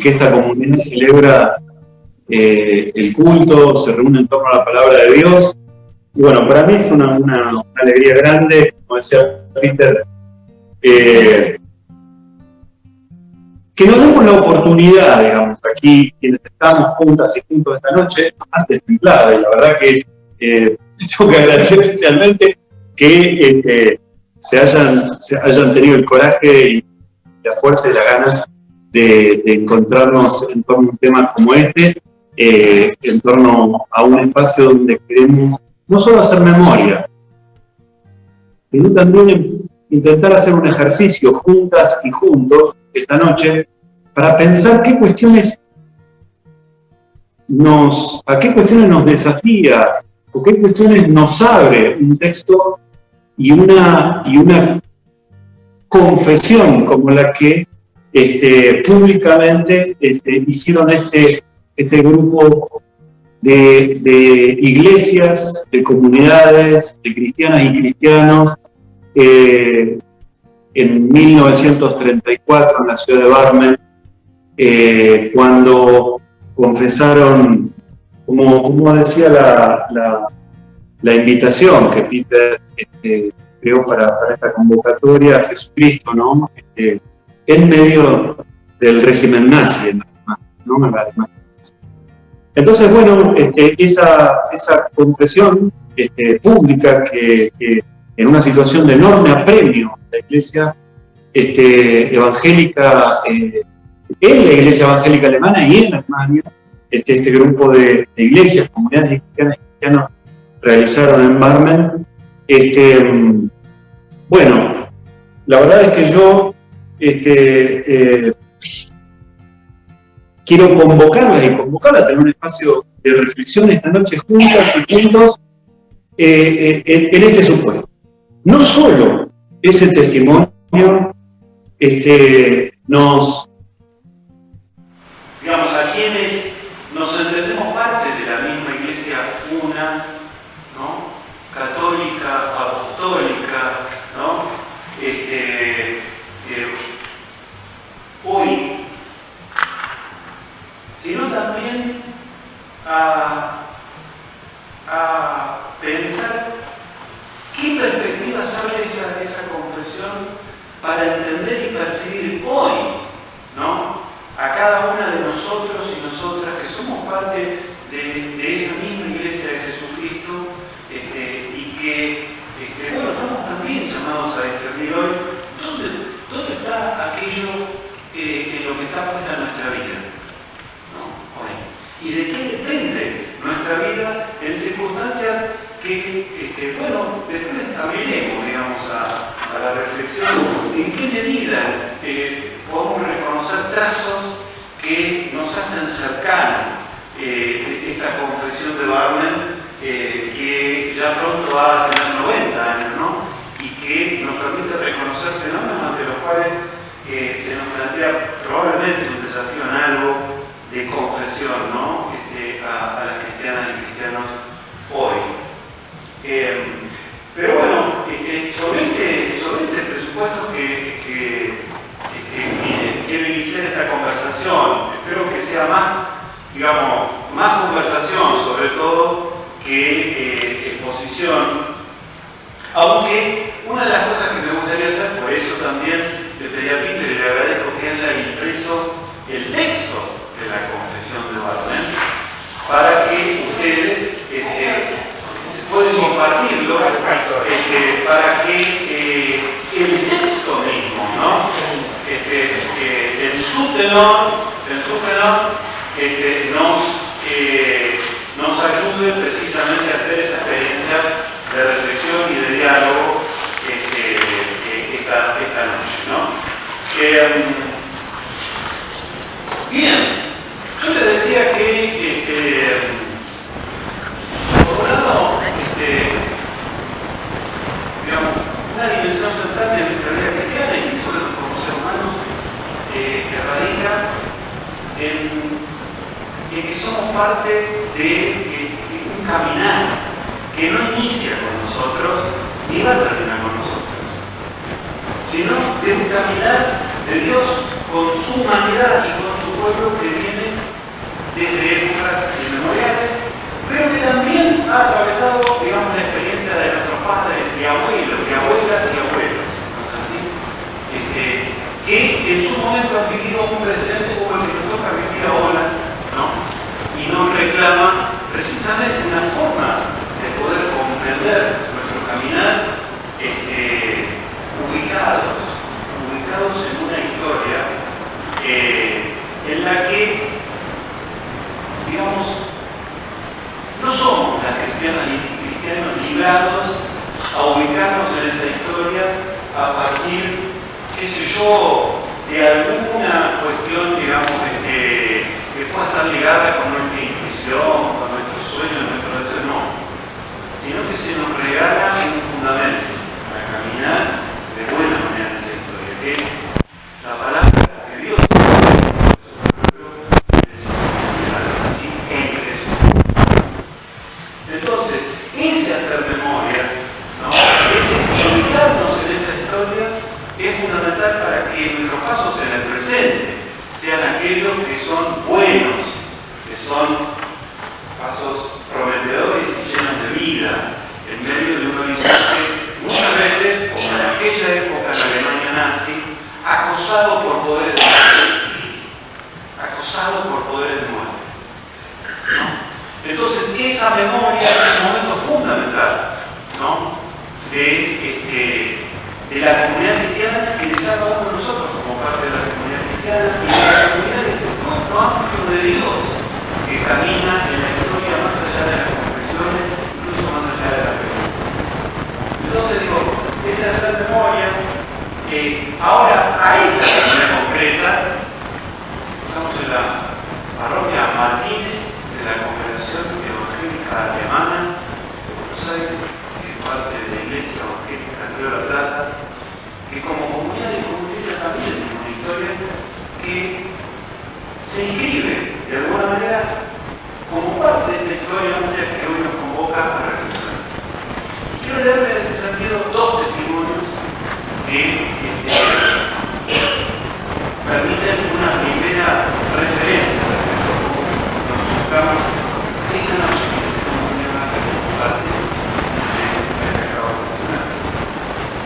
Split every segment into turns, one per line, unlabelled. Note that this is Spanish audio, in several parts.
que esta comunidad celebra el culto, se reúne en torno a la palabra de Dios. Y bueno, para mí es una alegría grande, como decía Peter, que nos demos la oportunidad, digamos, aquí quienes estamos juntas y juntos esta noche, bastante templada, y la verdad que tengo que agradecer especialmente que se hayan tenido el coraje y la fuerza y las ganas de encontrarnos en torno a un tema como este, en torno a un espacio donde queremos no solo hacer memoria, sino también intentar hacer un ejercicio juntas y juntos esta noche para pensar a qué cuestiones nos desafía o qué cuestiones nos abre un texto y una confesión como la que públicamente hicieron este grupo de iglesias, de comunidades, de cristianas y cristianos, en 1934 en la ciudad de Barmen, cuando confesaron, como decía la invitación que Peter creó para esta convocatoria, a Jesucristo, ¿no? En medio del régimen nazi, ¿no? Entonces, bueno, esa confesión pública que en una situación de enorme apremio la Iglesia evangélica, en la Iglesia Evangélica Alemana y en Alemania, este grupo de iglesias, comunidades cristianas y cristianos realizaron en Barmen. Bueno, la verdad es que yo quiero convocarla a tener un espacio de reflexión esta noche juntas y juntos en este supuesto. No solo ese testimonio nos, digamos, a quienes nos entendemos parte de la misma iglesia una, ¿no? Católica, apostólica, ¿no? Hoy, sino también a pensar qué perspectivas abre esa confesión para entender y percibir hoy, ¿no? A cada una de nosotros y nosotras que somos parte de esa misma iglesia de Jesucristo, y que bueno, estamos también llamados a discernir hoy dónde está aquello en lo que está puesta nuestra vida, ¿no? Hoy. Y de qué depende nuestra vida en circunstancias que bueno, después abriremos, digamos, a la reflexión, en qué medida podemos reconocer trazos que nos hacen cercanos esta confesión de Barmen, que ya pronto va a tener 90 años, ¿no? Y que nos permite reconocer fenómenos ante los cuales se nos plantea probablemente un desafío análogo de confesión, ¿no? A las cristianas y cristianos hoy. Pero bueno, sobre ese presupuesto que quiero iniciar esta conversación, espero que sea más conversación sobre todo que exposición, aunque una de las cosas que me gustaría hacer, por eso también le pedí a Peter y le agradezco que haya impreso el texto de la confesión de Barmen, para que ustedes pueden compartirlo, para que el texto mismo, ¿no? En su tenor nos ayude precisamente a hacer esa experiencia de reflexión y de diálogo esta noche, ¿no? Bien, yo les decía que por un lado, digamos, una dimensión central de nuestra vida cristiana y sobre todo como seres humanos, que radica en que somos parte de un caminar que no inicia con nosotros ni va a terminar con nosotros, sino de un caminar de Dios con su humanidad y con su pueblo que viene desde épocas inmemoriales, pero que también ha atravesado, digamos, la experiencia de nuestros padres y abuelos, y abuelas y abuelos, ¿no es así? Que en su momento han vivido un presente como el que nos toca vivir ahora, ¿no? Y nos reclama precisamente una forma de poder comprender nuestro caminar ubicados en una historia en la que, digamos, no somos las cristianos librados a ubicarnos en esa historia a partir, qué sé yo, de alguna cuestión, digamos, que pueda estar ligada con nuestra intuición, con nuestros sueños, nuestro deseo, no, sino que se nos regala un fundamento para caminar de buena manera en la historia, que es la palabra que Dios entonces, ese hacer memoria, ¿no? Ese ubicarnos en esa historia es fundamental para que nuestros pasos en el presente sean aquellos que son buenos, que son pasos prometedores y llenos de vida, en medio de un horizonte muchas veces, como en aquella época en la Alemania nazi, acosado por poderes de muerte. Acosado por poderes de muerte, ¿no? Entonces, esa memoria es un momento fundamental, ¿no? de la comunidad cristiana que les ha dado a nosotros como parte de la comunidad cristiana y de la comunidad de este grupo amplio de Dios que camina en la historia más allá de las confesiones, incluso más allá de la fe. Entonces digo, esa es la memoria que ahora a esta comunidad concreta, estamos en la parroquia Martínez de la Congregación Evangélica Alemana de Buenos Aires, que es parte de la Iglesia Evangélica de Río de la Plata, que como comunidad y como iglesia también tiene una historia que se inscribe de alguna manera como parte de esta historia muchas que hoy nos convoca a reflexionar. Quiero leerle en ese sentido dos testimonios que permiten una primera referencia respecto a cómo nos buscamos esta noche que estamos viendo parte de lo que acabo de mencionar.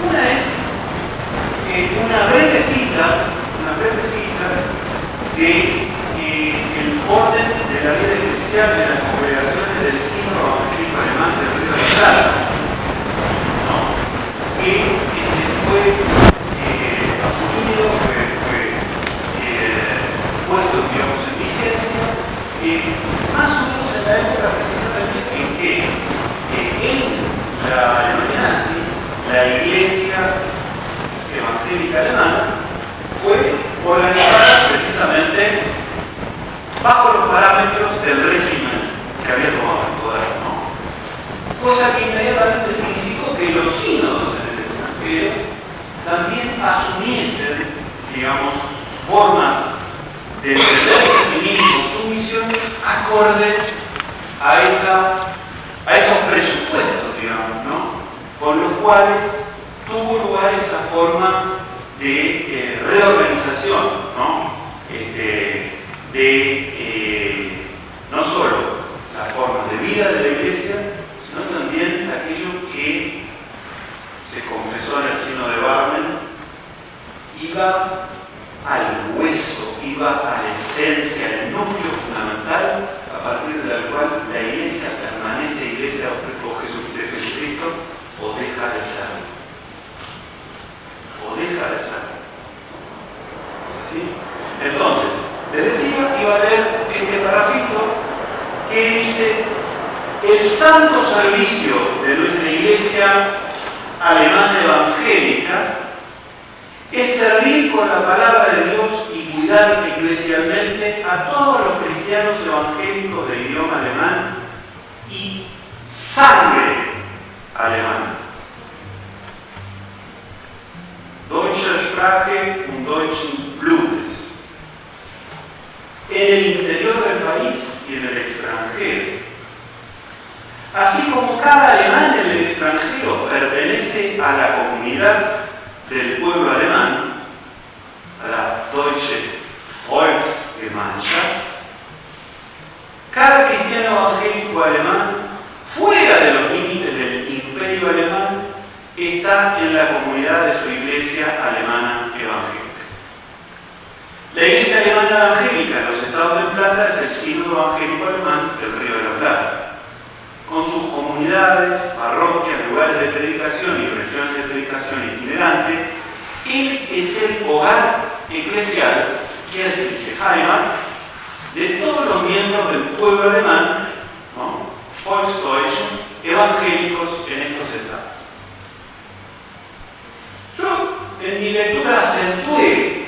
Una es una breve cita de el orden de la vida eclesial de las congregaciones del Sínodo Evangélico Alemán del Río de la Plata, ¿no? Que fue asumido, fue puesto, digamos, en vigencia, más o menos en la época precisamente en que en la Alemania nazi, la Iglesia Evangélica Alemana fue organizada precisamente bajo los parámetros del régimen que había tomado el poder, ¿no? Cosa que inmediatamente significó que los sínodos en el extranjero también asumiesen, digamos, formas de entenderse a sí mismos su misión acordes a esos presupuestos, digamos, ¿no? Con los cuales tuvo lugar esa forma de reorganización, ¿no? No solo la forma de vida de la Iglesia, sino también aquello que se confesó en el Sínodo de Barmen, iba al hueso, iba a la esencia, al núcleo fundamental a partir del cual la Iglesia permanece Iglesia de Jesucristo o deja de serlo. O deja de serlo. ¿Sí? Entonces, les decía, iba a leer este parrafito que dice: el santo servicio de nuestra Iglesia alemana evangélica es servir con la palabra de Dios y cuidar eclesialmente a todos los cristianos evangélicos de idioma alemán y sangre alemana. Deutsche Sprache und deutschen Blutes. En el interior del país y en el extranjero. Así como cada alemán en el extranjero pertenece a la comunidad del pueblo alemán, a la Deutsche Volksgemeinde, comunidad de su iglesia alemana evangélica. La iglesia alemana evangélica en los Estados de Plata es el sínodo evangélico alemán del Río de la Plata, con sus comunidades, parroquias, lugares de predicación y regiones de predicación itinerantes. Él es el hogar eclesial, que dirige Heimat, de todos los miembros del pueblo alemán, ¿no? Volksdeutschen, evangélicos en estos estados. Yo en mi lectura acentué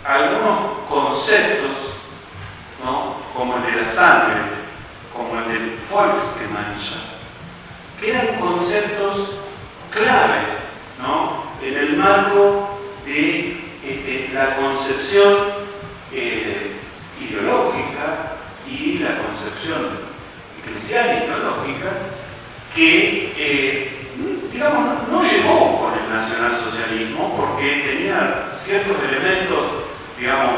algunos conceptos, ¿no? Como el de la sangre, como el del Volksgemeinschaft, que eran conceptos claves, ¿no? En el marco de la concepción ideológica y la concepción eclesial y teológica que, digamos, no llegó con el nacionalsocialismo porque tenía ciertos elementos, digamos,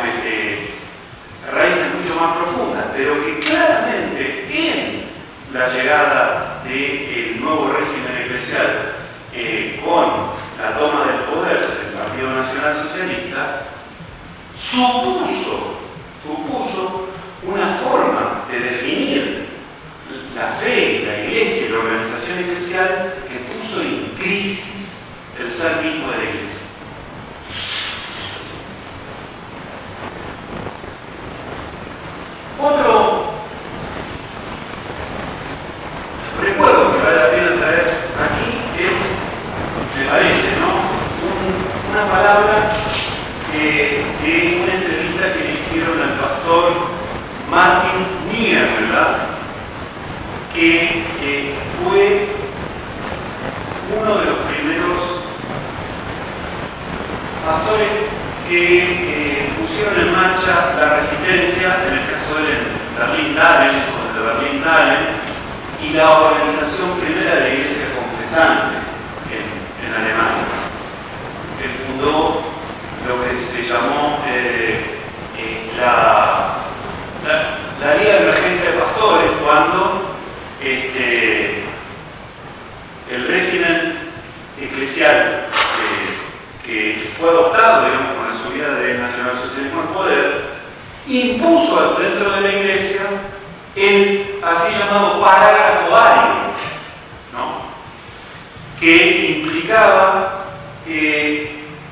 raíces mucho más profundas, pero que claramente en la llegada del nuevo régimen eclesial con la toma del poder del Partido Nacional Socialista, supuso una forma de definir la fe, la iglesia y la organización eclesial que puso en crisis el ser mismo de la iglesia. Otro recuerdo que vale la pena traer aquí es, me parece, ¿no? Una palabra de una entrevista que le hicieron al pastor Martin Nier, ¿verdad? Que fue uno de los primeros pastores que pusieron en marcha la resistencia, en el caso de Berlin-Dahlem, o de Berlin-Dahlem, y la organización primera de la Iglesia Confesante en Alemania. Él fundó lo que se llamó la Liga de Emergencia de Pastores, cuando el régimen eclesial que fue adoptado, digamos, con la subida del nacionalsocialismo al poder, impuso dentro de la iglesia el así llamado parágrafo ario, ¿no? Que implicaba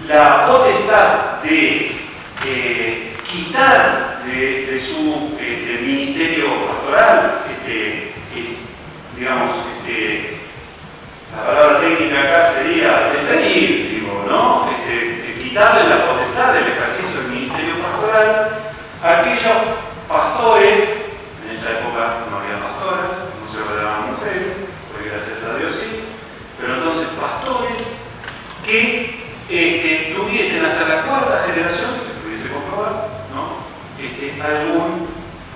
la potestad de quitar de su ministerio pastoral, digamos, la palabra técnica acá sería despedir, digo, ¿no? Quitarle la potestad del ejercicio del ministerio pastoral a aquellos pastores. En esa época no había pastoras, no se ordenaban mujeres, porque gracias a Dios sí, pero entonces pastores que tuviesen hasta la cuarta generación, si se pudiese comprobar, ¿no?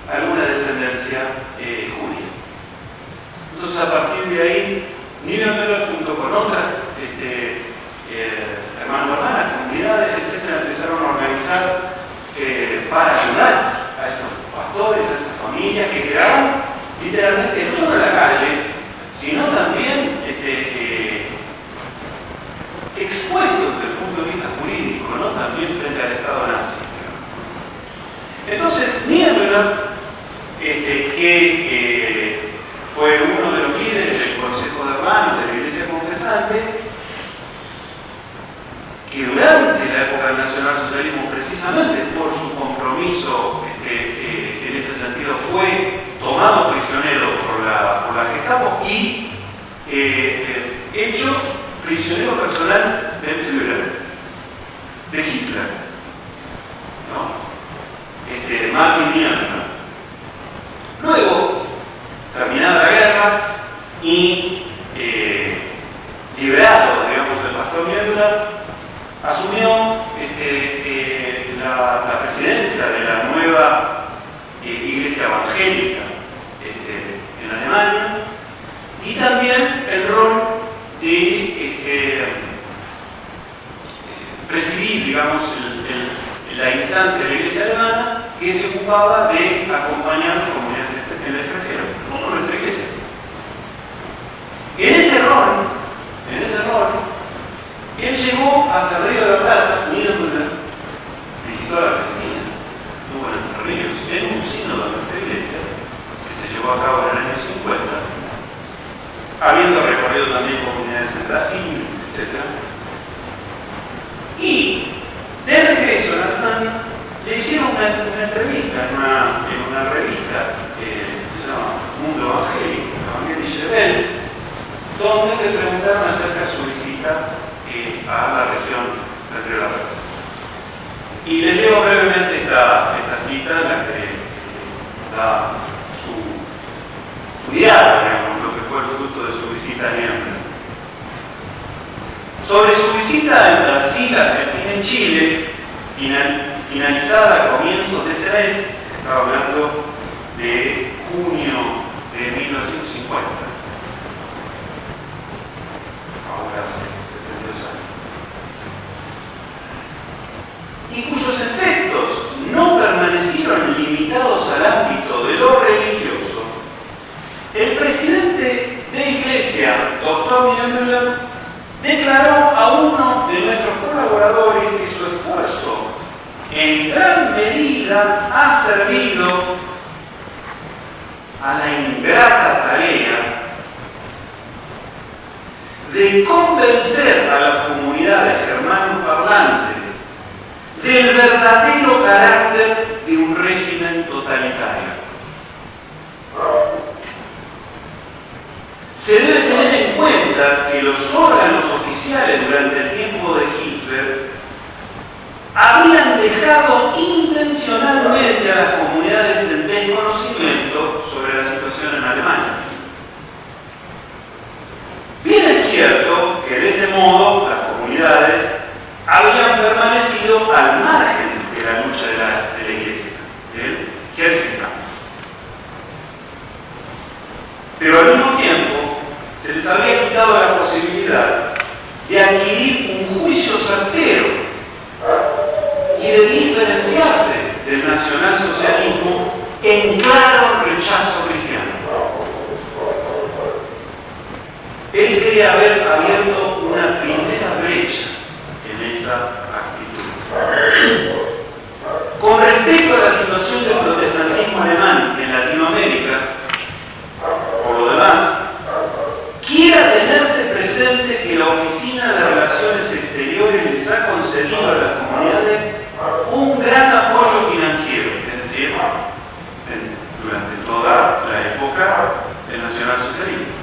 Alguna descendencia judía. Entonces, a partir de ahí, Niedermüller, junto con otras hermanos, hermanas, comunidades, etc., empezaron a organizar para ayudar a estos pastores, a estas familias que quedaron literalmente no solo en la calle, sino también expuestos desde el punto de vista jurídico, ¿no? También frente al Estado nazi. Entonces, Niedermüller, que fue uno de los líderes del Consejo de Hermanos de la Iglesia Confesante, que durante la época del nacionalsocialismo, precisamente por su compromiso en este sentido, fue tomado prisionero por la Gestapo y hecho prisionero personal del Führer, de Hitler, ¿no? Martin Niedermüller. Luego, terminada la guerra y liberado, digamos, el pastor Niedermüller, asumió la presidencia de la nueva iglesia evangélica en Alemania y también el rol de presidir, digamos, la instancia de la iglesia alemana que se ocupaba de acompañar a las comunidades en el extranjero, como nuestra iglesia. En ese rol, él llegó hasta Río de la Plata, visitó a la Argentina, estuvo en Entre Ríos, en un sínodo de nuestra iglesia, que se llevó a cabo en el año 50, habiendo recorrido también comunidades en Brasil, etc. Y de regreso a Natán le hicieron una entrevista en una revista que se llama Mundo Evangélico, Evangelii Rebel, donde le preguntaron acerca de su visita a la región del Río de la Plata. Y les leo brevemente esta cita, la que da su diario, digamos, lo que fue el fruto de su visita a Niembla. Sobre su visita en Brasil, Argentina y Chile, finalizada a comienzos de este mes, estaba hablando de junio de 1950. Ahora hace 72 años. Y cuyos efectos no permanecieron limitados al ámbito de lo religioso, el presidente de Iglesia, Dr. Niembla, declaró a uno de nuestros colaboradores que su esfuerzo en gran medida ha servido a la ingrata tarea de convencer a las comunidades germanoparlantes del verdadero carácter de un régimen totalitario. Se debe tener en cuenta que los órganos oficiales durante el tiempo de Hitler habían dejado intencionalmente a las comunidades en desconocimiento sobre la situación en Alemania. Bien es cierto que de ese modo las comunidades habían permanecido al margen de la lucha de la Iglesia, del Kirchenkampf. Pero al mismo tiempo se les había quitado la posibilidad de adquirir un juicio certero y de diferenciarse del nacionalsocialismo en claro rechazo cristiano. Él quería haber abierto una primera brecha en esa actitud. Con respecto a la situación del protestantismo alemán en Latinoamérica, por lo demás, quiera tenerse presente que la Oficina de Relaciones Exteriores les ha concedido a las comunidades un gran apoyo financiero, es decir, durante toda la época del nacionalsocialismo.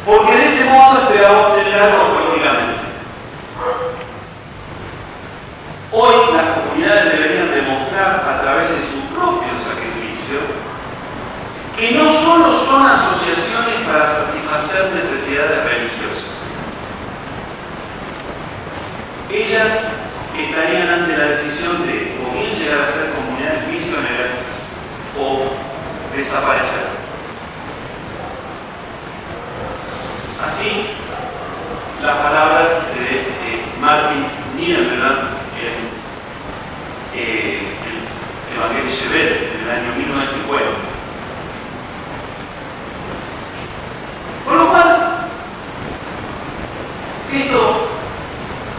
Porque de ese modo esperaba obtener algo políticamente. Hoy las comunidades deberían demostrar a través de su propio sacrificio que no solo son asociaciones para satisfacer necesidades religiosas. Ellas estarían ante la decisión de o bien llegar a ser comunidades misioneras o desaparecer. Así, las palabras de Martin Niembla en el Evangelii Rebel en el año 1950. Con lo cual, esto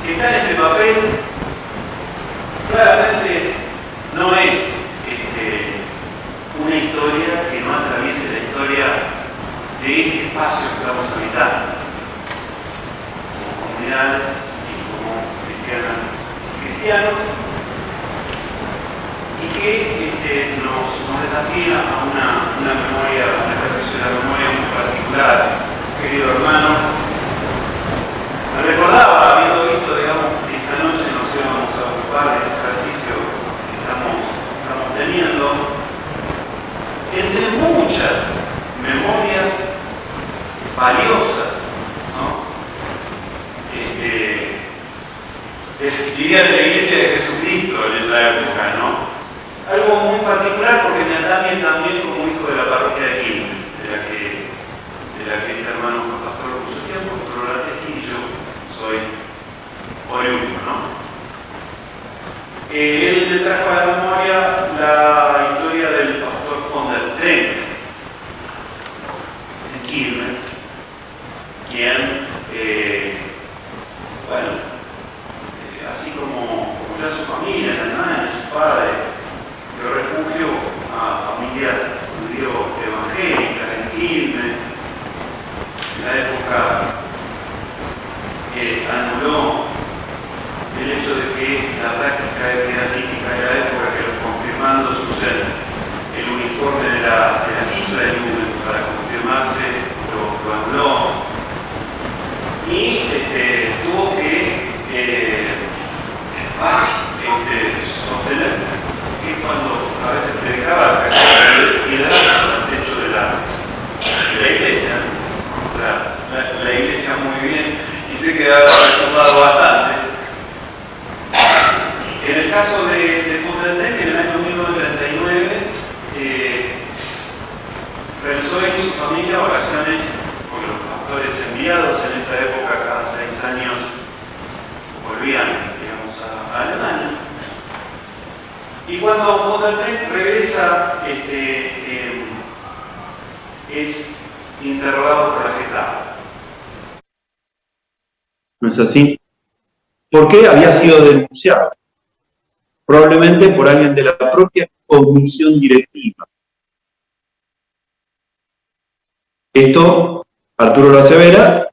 que está en este papel claramente no es una historia que no atraviese la historia de este espacio que estamos habitando, como comunidades y como cristianos, y que nos desafía a una memoria, una ejercicio de la memoria muy particular. Querido hermano, me recordaba, habiendo visto, digamos, que esta noche nos íbamos a ocupar del ejercicio que estamos teniendo, entre muchas memorias valiosas, ¿no? Diría de la Iglesia de Jesucristo en esa época, ¿no? Algo muy particular porque me atañe también como hijo de la parroquia de Quilmes, de la que este hermano fue pastor por mucho tiempo, pastor y yo soy oriundo, ¿no? Él me trajo a la memoria la historia del pastor von der Trenck en Quilmes, quien volvían, digamos, a Alemania. Y cuando von der Trenck regresa, es interrogado por la Gestapo.
¿No es así? ¿Por qué había sido denunciado? Probablemente por alguien de la propia comisión directiva. Esto, Arturo lo asevera,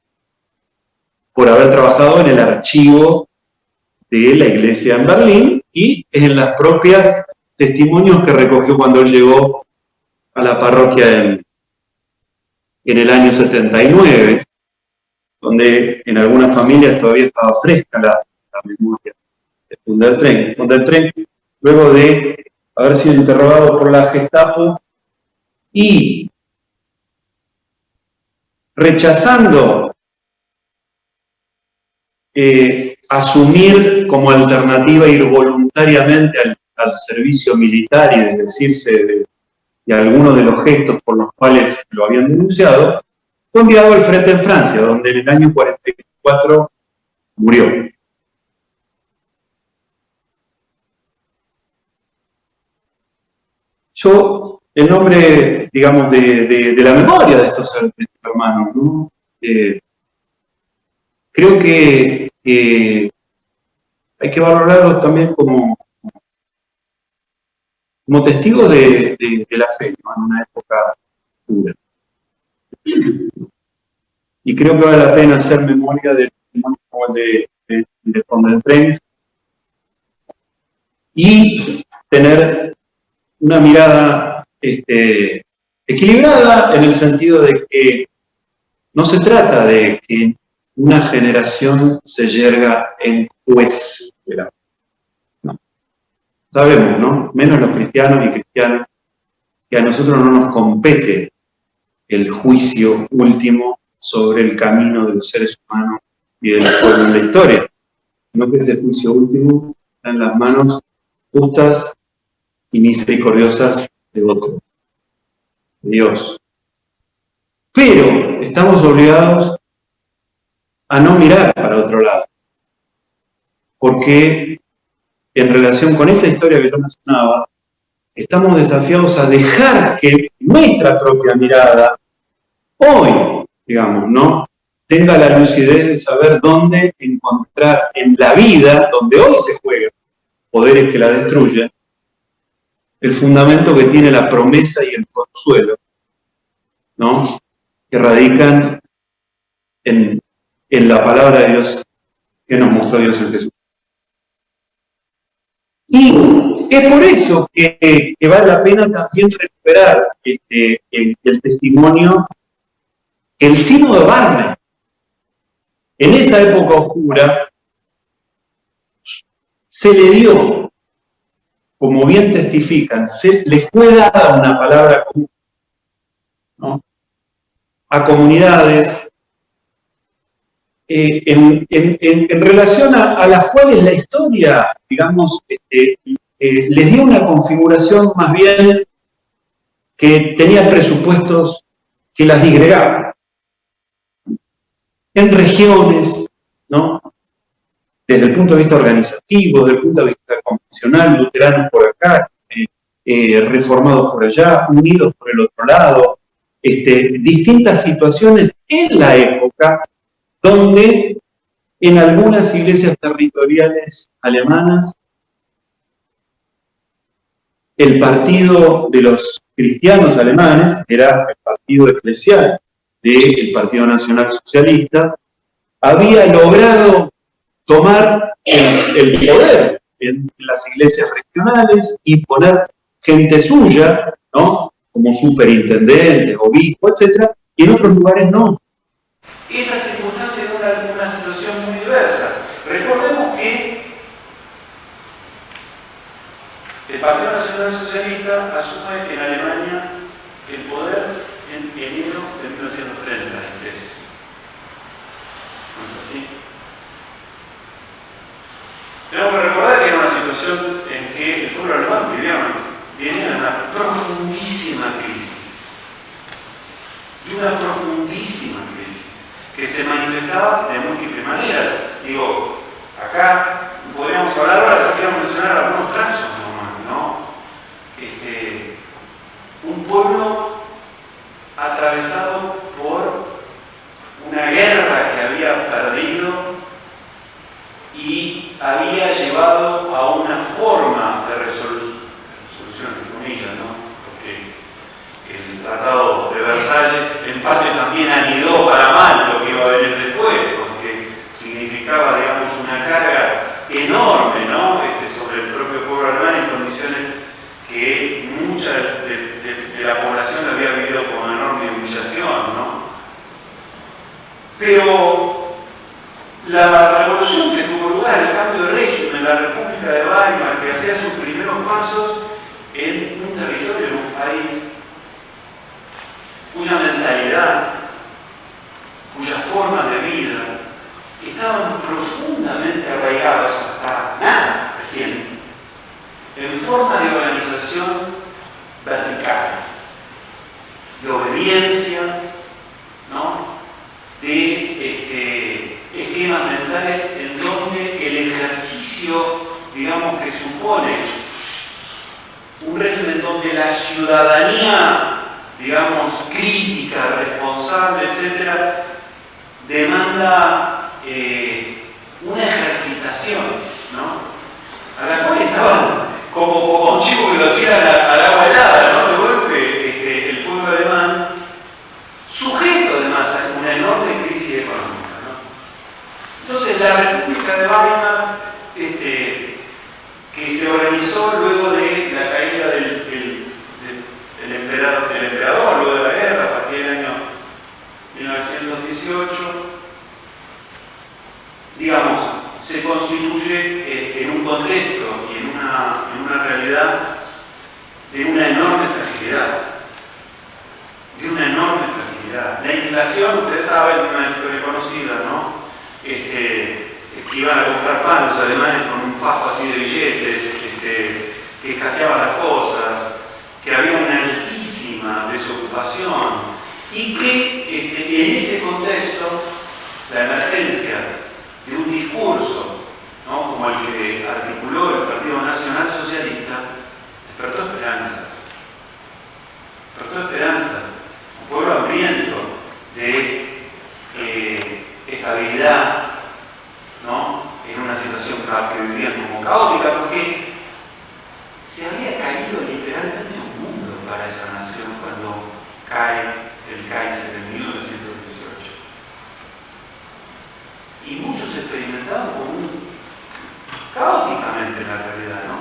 por haber trabajado en el archivo de la iglesia en Berlín y en las propias testimonios que recogió cuando él llegó a la parroquia en el año 79, donde en algunas familias todavía estaba fresca la memoria de von der Trenck. Von der Trenck, luego de haber sido interrogado por la Gestapo y rechazando asumir como alternativa ir voluntariamente al servicio militar y desdecirse de algunos de los gestos por los cuales lo habían denunciado, fue enviado al frente en Francia, donde en el año 44 murió. Yo, en nombre, digamos, de la memoria de estos hermanos, ¿no? Creo que hay que valorarlos también como testigos de la fe, ¿no? En una época dura. Y creo que vale la pena hacer memoria del testimonio como el de von der Trenck y tener una mirada equilibrada en el sentido de que no se trata de que una generación se yerga en juez de la fe. No. Sabemos, ¿no? Menos los cristianos y cristianas, que a nosotros no nos compete el juicio último sobre el camino de los seres humanos y de los pueblos en la historia, sino que ese juicio último está en las manos justas y misericordiosas de otro, de Dios. Pero estamos obligados a no mirar para otro lado, porque en relación con esa historia que yo mencionaba, estamos desafiados a dejar que nuestra propia mirada, hoy, digamos, ¿no?, tenga la lucidez de saber dónde encontrar en la vida, donde hoy se juegan poderes que la destruyen, el fundamento que tiene la promesa y el consuelo, ¿no?, que radican en la palabra de Dios que nos mostró Dios en Jesús. Y es por eso que vale la pena también recuperar el testimonio que el sínodo de Barna, en esa época oscura, se le dio, como bien testifican, le fue dada una palabra común, ¿no?, a comunidades en relación a las cuales la historia, digamos, les dio una configuración más bien que tenía presupuestos que las disgregaban en regiones, ¿no?, desde el punto de vista organizativo, desde el punto de vista confesional, luteranos por acá, reformados por allá, unidos por el otro lado, distintas situaciones en la época donde en algunas iglesias territoriales alemanas el partido de los cristianos alemanes era el partido eclesial del Partido Nacional Socialista, había logrado tomar el poder en las iglesias regionales y poner gente suya, ¿no?, como superintendentes, obispos, etc., y en otros lugares no.
Esa circunstancia era una situación muy diversa. Recordemos que el Partido Nacional Socialista asume en Alemania el poder en enero de 1933. ¿No es así? Tenemos que recordar que era una situación en que el pueblo alemán vivía en una profundísima crisis. Y una profundísima crisis que se manifestaba de múltiples maneras. Digo, acá Acá podríamos hablar ahora, yo quiero mencionar algunos trazos nomás, ¿no? Un pueblo atravesado por una guerra que había perdido y había llevado a una forma de resolución, entre comillas, ¿no? Porque el Tratado de Versalles en parte también anidó para mal lo que iba a venir después, porque significaba, digamos, una carga enorme, ¿no? Sobre el propio pueblo alemán en condiciones que mucha de la población había vivido con enorme humillación, ¿no? Pero la revolución que tuvo lugar, el cambio de régimen, la República de Weimar, que hacía sus primeros pasos en un territorio, en un país cuya mentalidad, cuyas formas de vida estaban profundamente arraigadas hasta nada reciente, en forma de organización verticales, de obediencia, ¿no? De esquemas mentales en donde el ejercicio, digamos, que supone un régimen donde la ciudadanía, digamos, crítica, responsable, etcétera, demanda una ejercitación, ¿no? A la cual estaban como un chico que lo tiran al agua helada, ¿no? De golpe, el pueblo alemán, sujeto además a una enorme crisis económica, ¿no? Entonces, la República de Weimar, que se organizó luego de la caída del emperador, luego de la guerra, a partir del año 1918, digamos, se constituye en un contexto y en una realidad de una enorme fragilidad. La inflación, ustedes saben, es una historia conocida, ¿no? Que iban a comprar pan los alemanes con un fajo así de billetes, que escaseaban las cosas, que había una altísima desocupación y que en ese contexto la emergencia de un discurso, ¿no? Como el que articuló el Partido Nacional Socialista, despertó esperanza. Un pueblo hambriento de estabilidad, ¿no? En una situación que vivían como caótica, porque se había caído literalmente un mundo para esa nación cuando cae el Kaiser en 1918. Y muchos experimentaban caóticamente en la realidad, ¿no?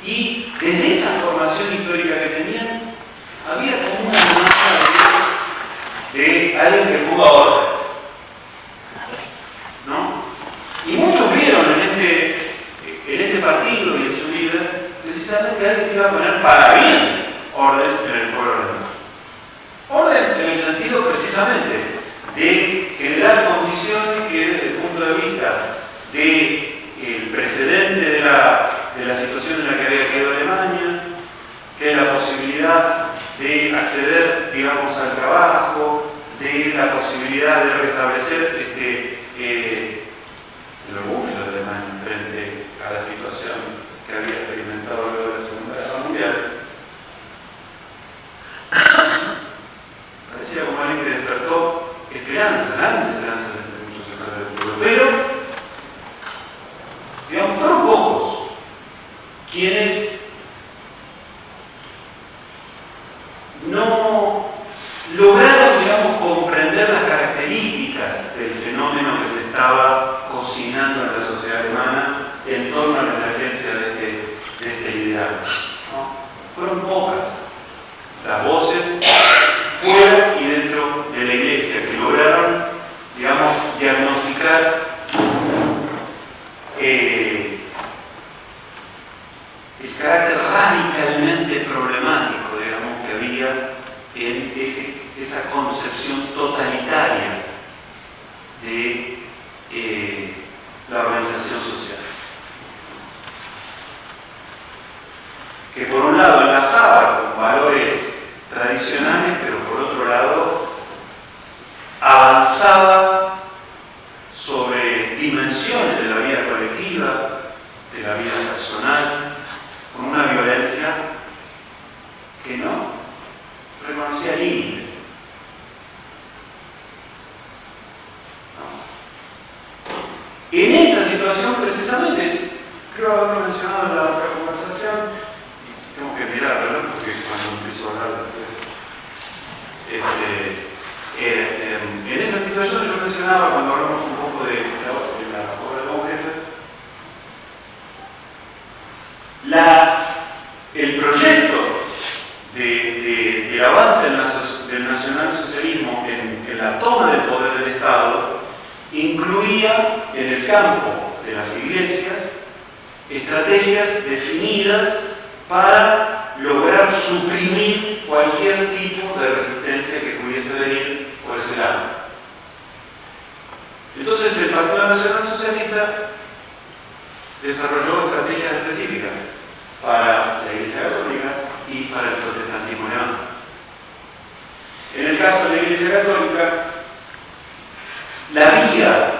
Y desde esa formación histórica que tenían, había como una demanda de alguien que ponga orden, ¿no? Y muchos vieron en este partido y en su líder precisamente alguien que iba a poner para bien orden en el pueblo alemán. Orden en el sentido precisamente de generar condiciones que desde el punto de vista del precedente de la situación en la que había quedado Alemania, que es la posibilidad de acceder, digamos, al trabajo, de la posibilidad de restablecer el orgullo de Alemania frente a la situación que había experimentado luego de la Segunda Guerra Mundial. Parecía como alguien que despertó grandes esperanzas entre muchos sectores del pueblo, pero, digamos, fueron pocos quienes no lograron, digamos, comprender las características del fenómeno que se estaba cocinando en la sociedad alemana en torno a la emergencia de este ideal, ¿no? Fueron pocas las voces fuera y dentro de la Iglesia que lograron, digamos, diagnosticar el carácter radicalmente problemático, digamos, que había en esa concepción totalitaria de la organización social. Que por un lado enlazaba con valores tradicionales, pero por otro lado avanzaba sobre dimensiones de la vida colectiva de la vida personal, con una violencia que no reconocía límites. En esa situación, precisamente, creo haberlo mencionado en la otra conversación, y tengo que mirarlo, ¿no? Porque cuando empiezo a hablar en esa situación yo mencionaba, cuando hablamos un poco de la obra de Baumgartner, el proyecto del avance del nacionalsocialismo en la toma del poder del Estado incluía en el campo de las iglesias estrategias definidas para lograr suprimir cualquier tipo de resistencia que pudiese venir por ese lado. Entonces el Partido Nacional Socialista desarrolló estrategias específicas para la Iglesia Católica y para el protestantismo alemán. En el caso de la Iglesia Católica, la vía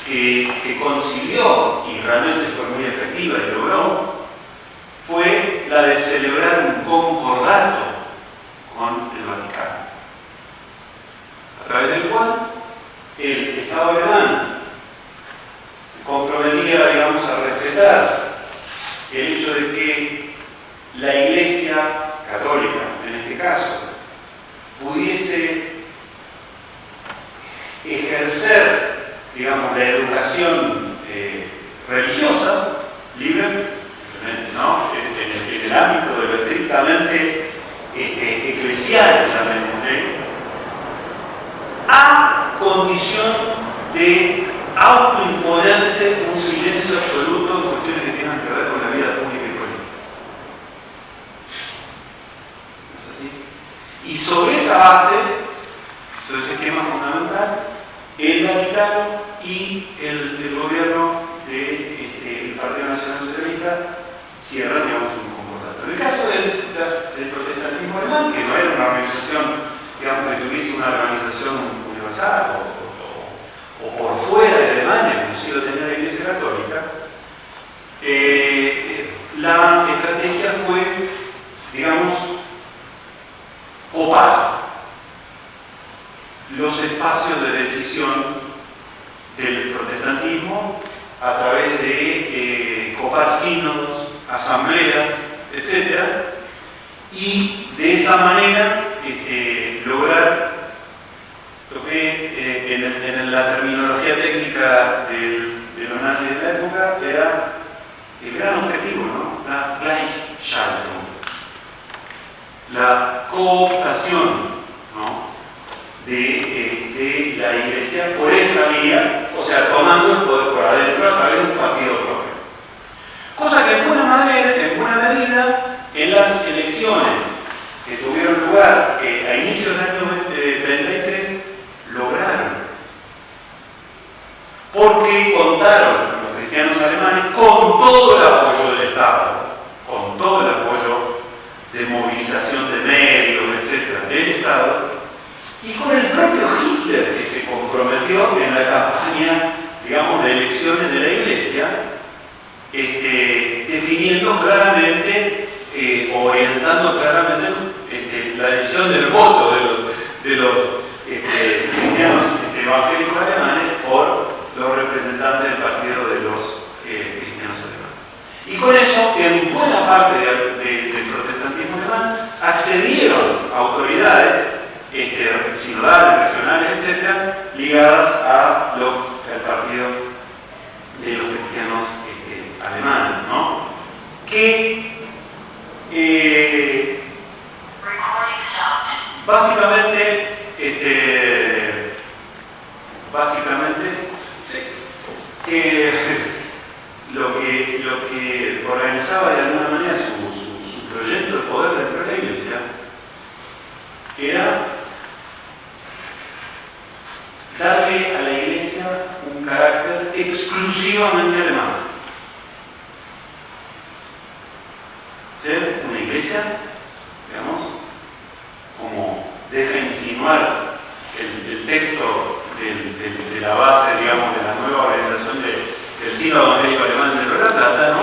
que consiguió y realmente fue muy efectiva y logró fue la de celebrar un concordato con el Vaticano, a través del cual el Estado alemán se comprometía, digamos, a respetar el hecho de que la Iglesia Católica, en este caso, pudiese ejercer, digamos, la educación religiosa libre, ¿no? En el ámbito de lo estrictamente eclesial, llamémosle, a condición de autoimponerse un silencio absoluto en cuestiones que tengan que ver con la vida pública y política. ¿No es así? Y sobre esa base, sobre ese esquema fundamental, el Vaticano y el gobierno del Partido Nacional Socialista cierran, digamos, un concordato. En el caso del protestantismo alemán, que no era una organización, digamos, que tuviese una organización universal o por fuera de Alemania, como sí lo tenía la Iglesia Católica, la estrategia fue, digamos, copar los espacios de decisión del protestantismo a través de copar sínodos, asambleas, etc. Y de esa manera lograr lo que en la terminología técnica de los nazis de la época era el gran objetivo, ¿no? La Gleichschaltung, la cooptación, ¿no? de la Iglesia por esa vía, o sea, tomando el poder por adentro a través de un partido propio. Cosa que en buena medida en las elecciones que tuvieron lugar a inicios del año 33 lograron, porque contaron los cristianos alemanes con todo el apoyo del Estado, con todo el apoyo de movilización de medios, etcétera, del Estado, y con el propio Hitler, que se comprometió en la campaña, digamos, de elecciones de la Iglesia, definiendo claramente, orientando claramente la decisión del voto de los cristianos evangélicos alemanes por los representantes del partido de los cristianos alemanes. Y con eso, en buena parte del protestantismo alemán, accedieron autoridades sinodales, regionales, etc., ligadas al partido de los cristianos alemanes, ¿no? Que básicamente lo que organizaba de alguna manera su proyecto de poder dentro de la Iglesia era darle a la Iglesia un carácter exclusivamente alemán. Ser una Iglesia, digamos, como deja insinuar el texto de la base, digamos, de la nueva organización del Sínodo Evangélico Alemán de La Plata, ¿no?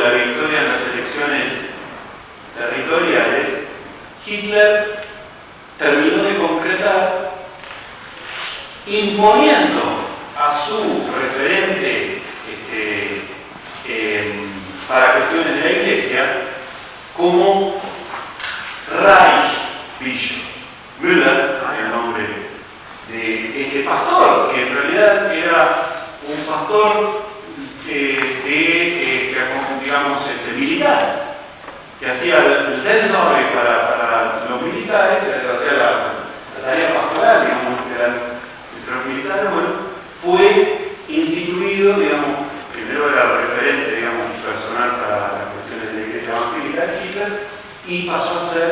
la victoria en las elecciones territoriales, Hitler terminó de concretar imponiendo a su referente para cuestiones de la Iglesia como Reichsbischof Müller, el nombre de este pastor, que en realidad era un pastor digamos, militar, que hacía el censo para los militares, hacía la tarea pastoral, digamos, entre los militares. Bueno, fue instituido, digamos, primero era el referente, digamos, personal para las cuestiones de la Iglesia evangélica de Hitler, y pasó a ser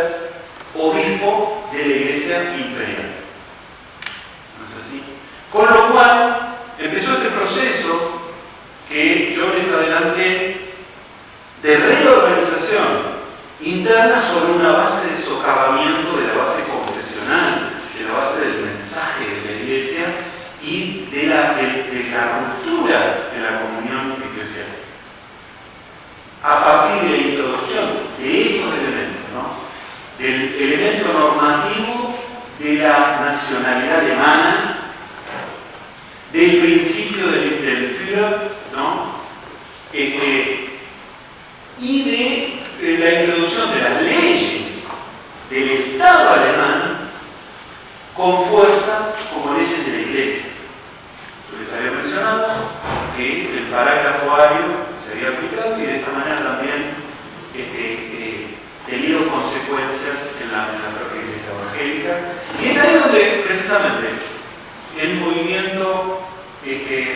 obispo de la Iglesia imperial. ¿No es así? Con lo cual, empezó este proceso que yo les adelanté de reorganización interna sobre una base de socavamiento de la base confesional, de la base del mensaje de la Iglesia y de la ruptura de la comunión eclesial. A partir de la introducción de estos elementos, ¿no? Del elemento normativo de la nacionalidad alemana, del principio del Führer, ¿no? Y de la introducción de las leyes del Estado alemán con fuerza como leyes de la Iglesia. Yo les había mencionado que el parágrafo ario se había aplicado y de esta manera también tenido consecuencias en la propia Iglesia evangélica. Y es ahí donde precisamente el movimiento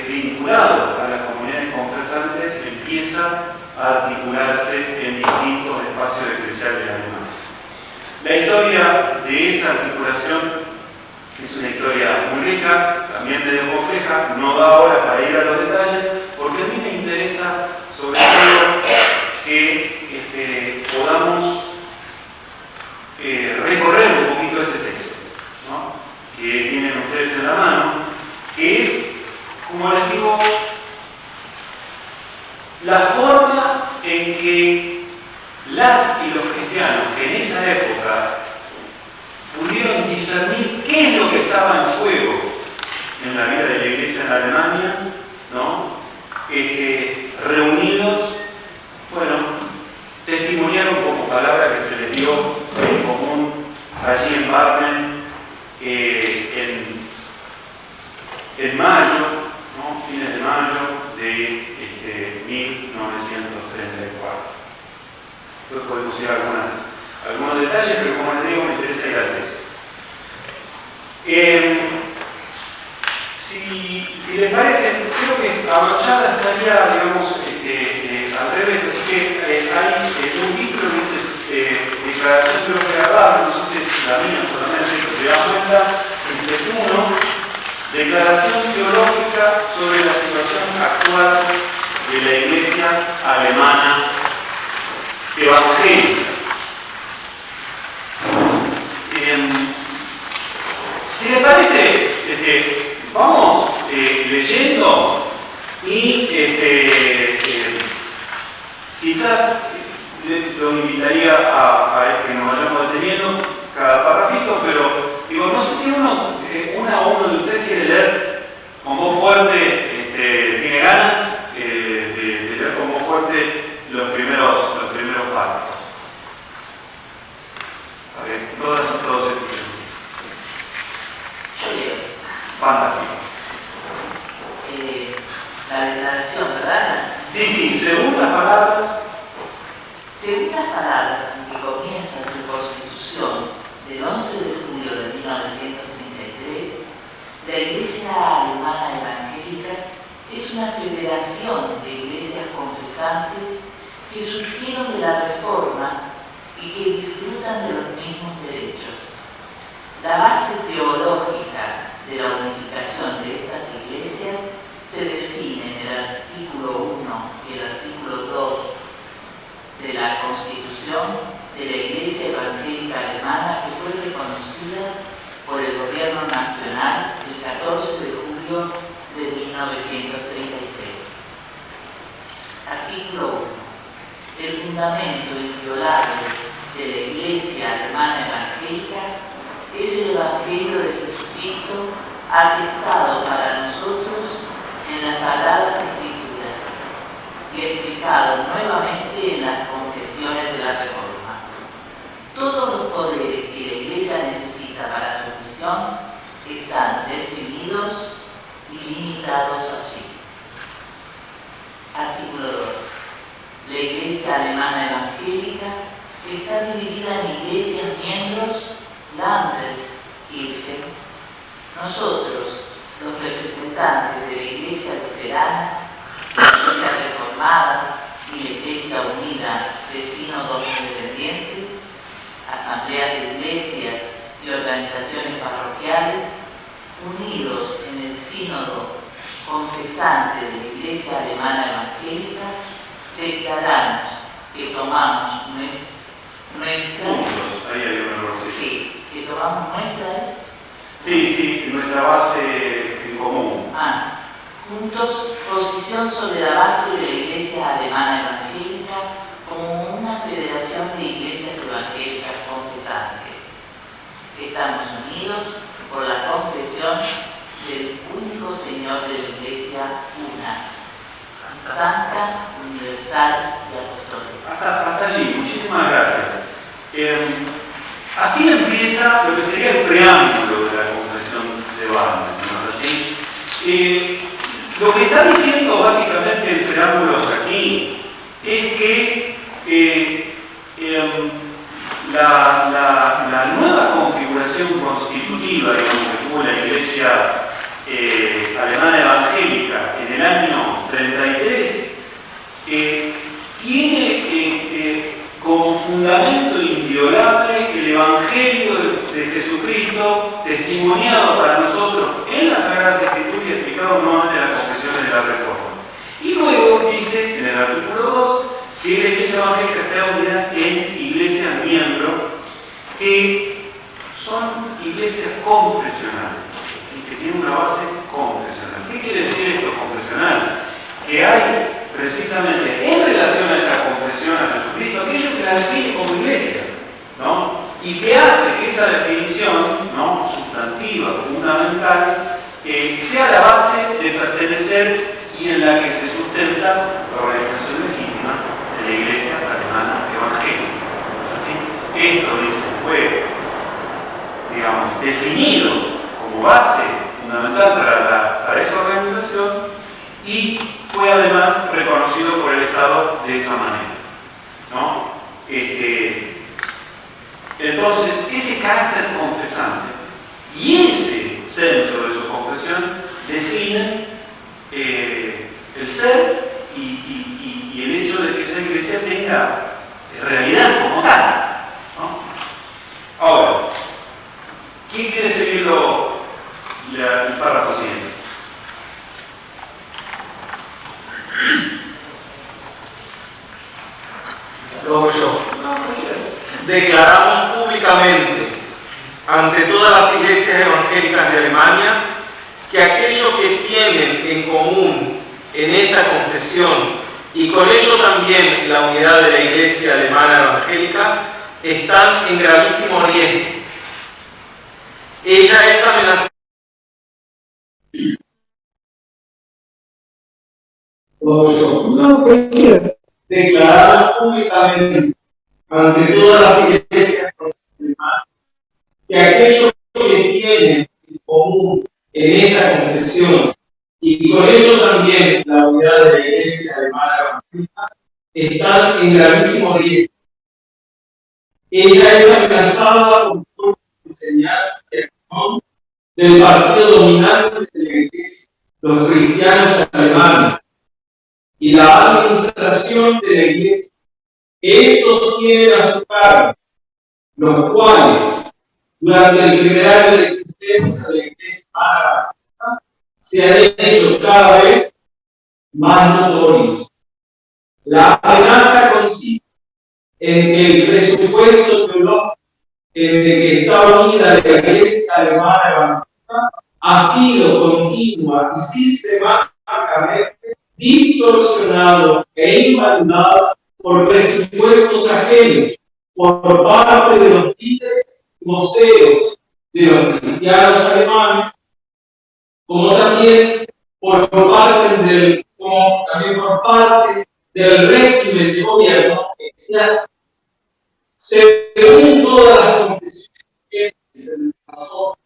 vinculado a las comunidades confesantes empieza a articularse en distintos espacios eclesiales alemanes. La historia de esa articulación es una historia muy rica, también medio compleja, no da ahora para ir a los detalles, porque a mí me interesa sobre todo que podamos recorrer un poquito este texto, ¿no? Que tienen ustedes en la mano, que es, como les digo, la forma en que las y los cristianos que en esa época pudieron discernir qué es lo que estaba en juego en la vida de la Iglesia en Alemania, ¿no? Reunidos, bueno, testimoniaron como palabra que se les dio en común allí en Barmen en mayo, ¿no? Fines de mayo de 1934. Después podemos ir a algunos detalles, pero como les digo, me interesa ir al texto. Si les parece, creo que abrochada estaría, digamos, al revés, así que hay un título que dice Declaración Teológica, no sé si es la mía solamente, pero te das cuenta, dice 1, Declaración Teológica sobre la situación actual de la Iglesia alemana evangélica. Si les parece, vamos leyendo y quizás lo invitaría a que nos vayamos deteniendo cada parrafito, pero digo, no sé si uno de ustedes quiere leer con voz fuerte, tiene ganas de leer con voz fuerte los primeros párrafos. A ver, todos escuchan.
Yo leo.
Fantástico.
La declaración, ¿verdad?
Sí, según las palabras.
Según las palabras en que comienza su constitución del 11 de julio de 1933, la Iglesia Alemana Evangélica es una federación de iglesias confesantes que surgieron de la Reforma y que disfrutan de los mismos derechos. La base teológica de la unificación de estas iglesias se define en el artículo 1 y el artículo 2 de la Constitución de la Iglesia Evangélica Alemana, que fue reconocida por el Gobierno Nacional el 14 de julio de 1933. Artículo 1. fundamento inviolable de la Iglesia alemana evangélica es el Evangelio de Jesucristo atestado para nosotros en las Sagradas Escrituras y explicado nuevamente en las confesiones de la Reforma. Todos los poderes que la Iglesia necesita para su misión están definidos y limitados allí. Artículo 2. La Iglesia alemana evangélica está dividida en iglesias miembros, Landeskirchen. Nosotros, los representantes de la Iglesia luterana, la Iglesia reformada y la Iglesia unida de sínodos independientes, asambleas de iglesias y organizaciones parroquiales, unidos en el sínodo confesante de la Iglesia alemana evangélica, declaramos que tomamos nuestra
ahí hay un error,
sí, que tomamos nuestra
nuestra base en común.
Juntos, posición sobre la base de la Iglesia alemana evangélica como una federación de iglesias evangélicas confesantes. Estamos unidos por la confesión del único Señor de la Iglesia una, santa, universal y apostólica.
Hasta allí, muchísimas gracias. Así empieza lo que sería el preámbulo de la confesión de Barna, ¿no es así? Lo que está diciendo básicamente el preámbulo hasta aquí es que la nueva configuración constitutiva, digamos, que tuvo la Iglesia alemana evangélica en el año 33, tiene como fundamento inviolable el Evangelio de Jesucristo, testimoniado para nosotros en las Sagradas Escrituras y explicado nuevamente en las confesiones de la Reforma. Y luego dice en el artículo 2 que la Iglesia evangélica está unida en iglesias miembros que son iglesias confesionales, que tienen una base confesional. ¿Qué quiere decir esto confesional? Que hay precisamente en relación a esa confesión a Jesucristo aquello que la define como iglesia, ¿no? Y que hace que esa definición, ¿no?, sustantiva, fundamental, sea la base de pertenecer y en la que se sustenta la organización legítima de la Iglesia alemana evangélica. ¿No es así? Esto, dice, fue, digamos, definido como base fundamental para esa organización y fue además reconocido por el Estado de esa manera, ¿no? Entonces, ese carácter confesante y ese censo de su confesión definen el ser y el hecho de que esa iglesia tenga realidad como tal, ¿no? Ahora, ¿quién quiere seguir el párrafo siguiente?
Luego yo. Declaramos públicamente ante todas las iglesias evangélicas de Alemania que aquello que tienen en común en esa confesión y con ello también la unidad de la Iglesia alemana evangélica están en gravísimo riesgo. Ella es amenazada. Declaramos públicamente ante todas las iglesias alemanas que aquello que tienen en común en esa confesión y con ello también la unidad de la Iglesia alemana evangélica están en gravísimo riesgo. Ella es amenazada por todas las enseñanzas y acción del partido dominante de la Iglesia, los cristianos alemanes, y la administración de la Iglesia. Estos tienen a su cargo, los cuales, durante el primer año de existencia de la Iglesia alemana, se han hecho cada vez más notorios. La amenaza consiste en que el presupuesto teológico en el que está unida la Iglesia alemana evangélica ha sido continua y sistemáticamente distorsionado e invalidado por presupuestos ajenos, por parte de los líderes museos de los cristianos alemanes, como también por parte del régimen de gobierno eclesiástico. Según todas las confesiones que se pasó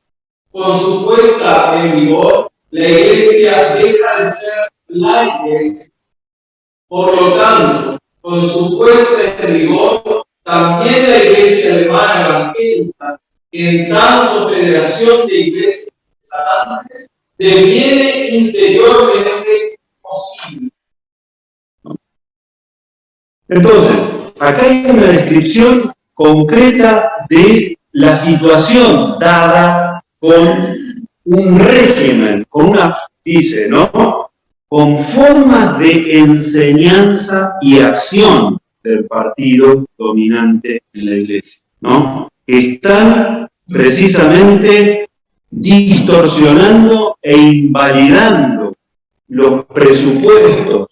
con su puesta en vigor, la Iglesia deja de ser la Iglesia. Por lo tanto, con su puesta en vigor, también la Iglesia alemana evangélica, en tanto federación de iglesias protestantes, deviene interiormente posible.
Entonces, acá hay una descripción concreta de la situación dada con un régimen, con una, dice, ¿no? Con formas de enseñanza y acción del partido dominante en la Iglesia, ¿no? Que están precisamente distorsionando e invalidando los presupuestos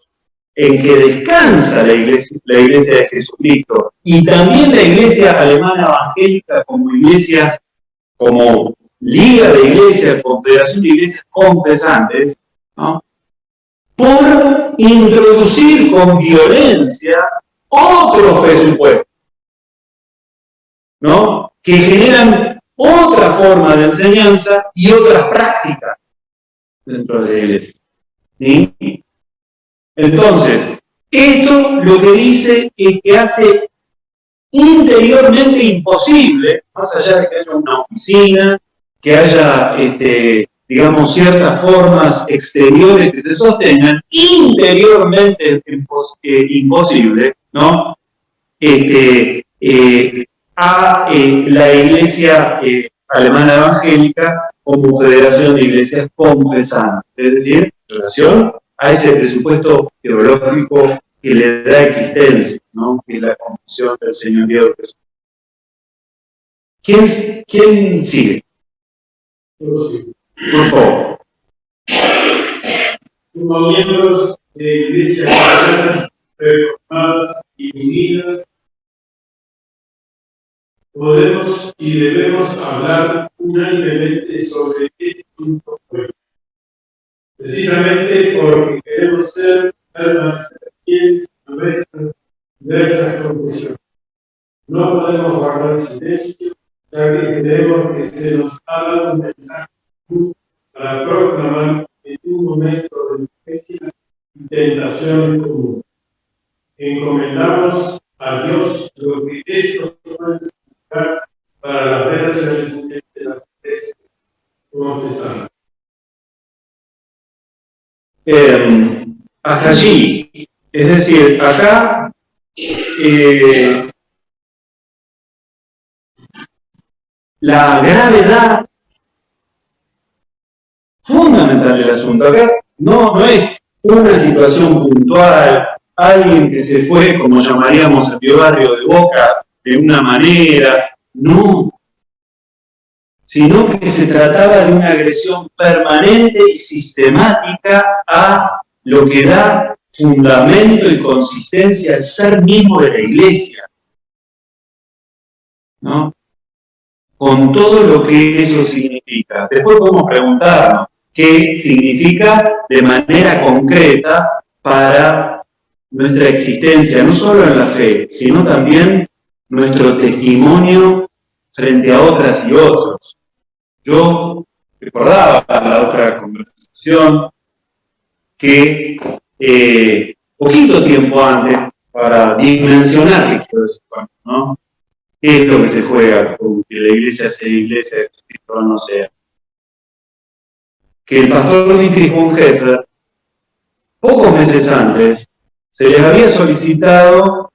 en que descansa la iglesia de Jesucristo y también la Iglesia alemana evangélica como iglesia, como liga de iglesias, confederación de iglesias confesantes, ¿no? Por introducir con violencia otros presupuestos, ¿no? Que generan otra forma de enseñanza y otras prácticas dentro de la iglesia, ¿sí? Entonces, esto lo que dice es que hace interiormente imposible, más allá de que haya una oficina, que haya, digamos, ciertas formas exteriores que se sostengan, interiormente imposible, ¿no? A la Iglesia alemana evangélica como federación de iglesias confesantes, es decir, en relación a ese presupuesto teológico que le da existencia, ¿no? Que es la confesión del señorío de Jesús. ¿Quién sigue? Por favor.
Como miembros de iglesias cristianas reformadas y unidas, podemos y debemos hablar unánimemente sobre este punto hoy. Precisamente porque queremos ser permanecer fieles a nuestras diversas confesiones. No podemos guardar silencio, ya que creemos que se nos ha dado un mensaje para proclamar en un momento de difícil tentación común. Encomendamos a Dios lo que esto puede significar para las relaciones entre las iglesias confesantes.
Hasta allí, es decir, acá la gravedad fundamental del asunto acá no es una situación puntual, alguien que se fue, como llamaríamos el barrio de Boca, de una manera, no, sino que se trataba de una agresión permanente y sistemática a lo que da fundamento y consistencia al ser mismo de la Iglesia, ¿no? Con todo lo que eso significa. Después podemos preguntarnos qué significa de manera concreta para nuestra existencia, no solo en la fe, sino también nuestro testimonio frente a otras y otros. Yo recordaba en la otra conversación que poquito tiempo antes, para dimensionar qué quiero decir, ¿no? ¿Qué es lo que se juega con que la iglesia sea iglesia, que Cristo no sea? Que el pastor Dietrich Bonhoeffer, pocos meses antes, se les había solicitado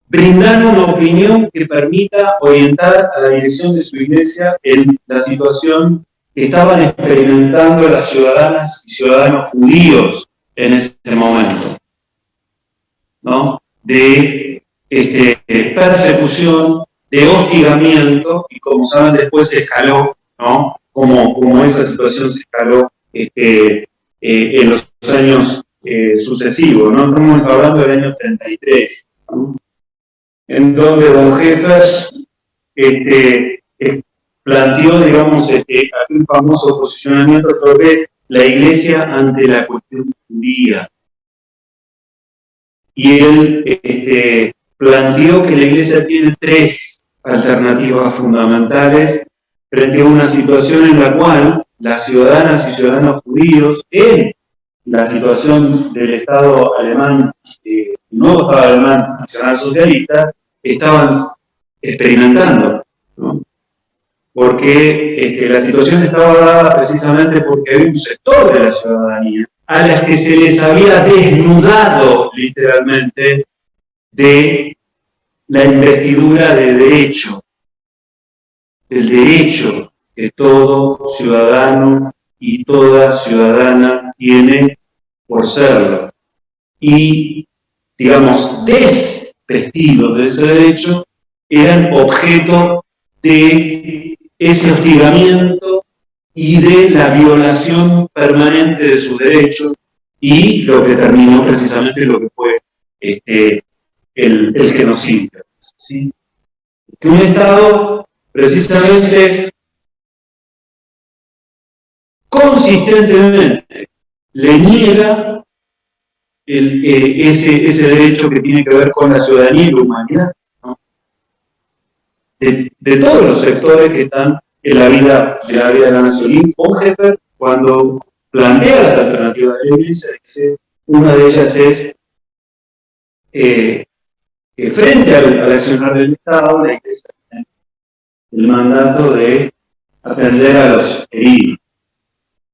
brindar una opinión que permita orientar a la dirección de su iglesia en la situación que estaban experimentando las ciudadanas y ciudadanos judíos en ese momento, ¿no? De persecución, de hostigamiento, y como saben después se escaló, ¿no? Como esa situación se escaló en los años sucesivo, ¿no? Estamos hablando del año 33, ¿no? En donde von Heffer planteó, digamos, un famoso posicionamiento sobre la Iglesia ante la cuestión judía. Y él planteó que la Iglesia tiene tres alternativas fundamentales frente a una situación en la cual las ciudadanas y ciudadanos judíos, en la situación del Estado alemán, el nuevo Estado alemán nacional socialista, estaban experimentando, ¿no? Porque la situación estaba dada precisamente porque había un sector de la ciudadanía a las que se les había desnudado literalmente de la investidura de derecho, del derecho que todo ciudadano y toda ciudadana tiene por serlo. Y, digamos, desvestidos de ese derecho, eran objeto de ese hostigamiento y de la violación permanente de sus derechos, y lo que terminó precisamente lo que fue el genocidio, ¿sí? Que un Estado precisamente consistentemente le niega ese derecho que tiene que ver con la ciudadanía y la humanidad, ¿no? De todos los sectores que están en la vida de la nación. Y von Heffer, cuando plantea las alternativas de la Iglesia, dice, una de ellas es que frente al accionar del Estado, la Iglesia tiene el mandato de atender a los heridos,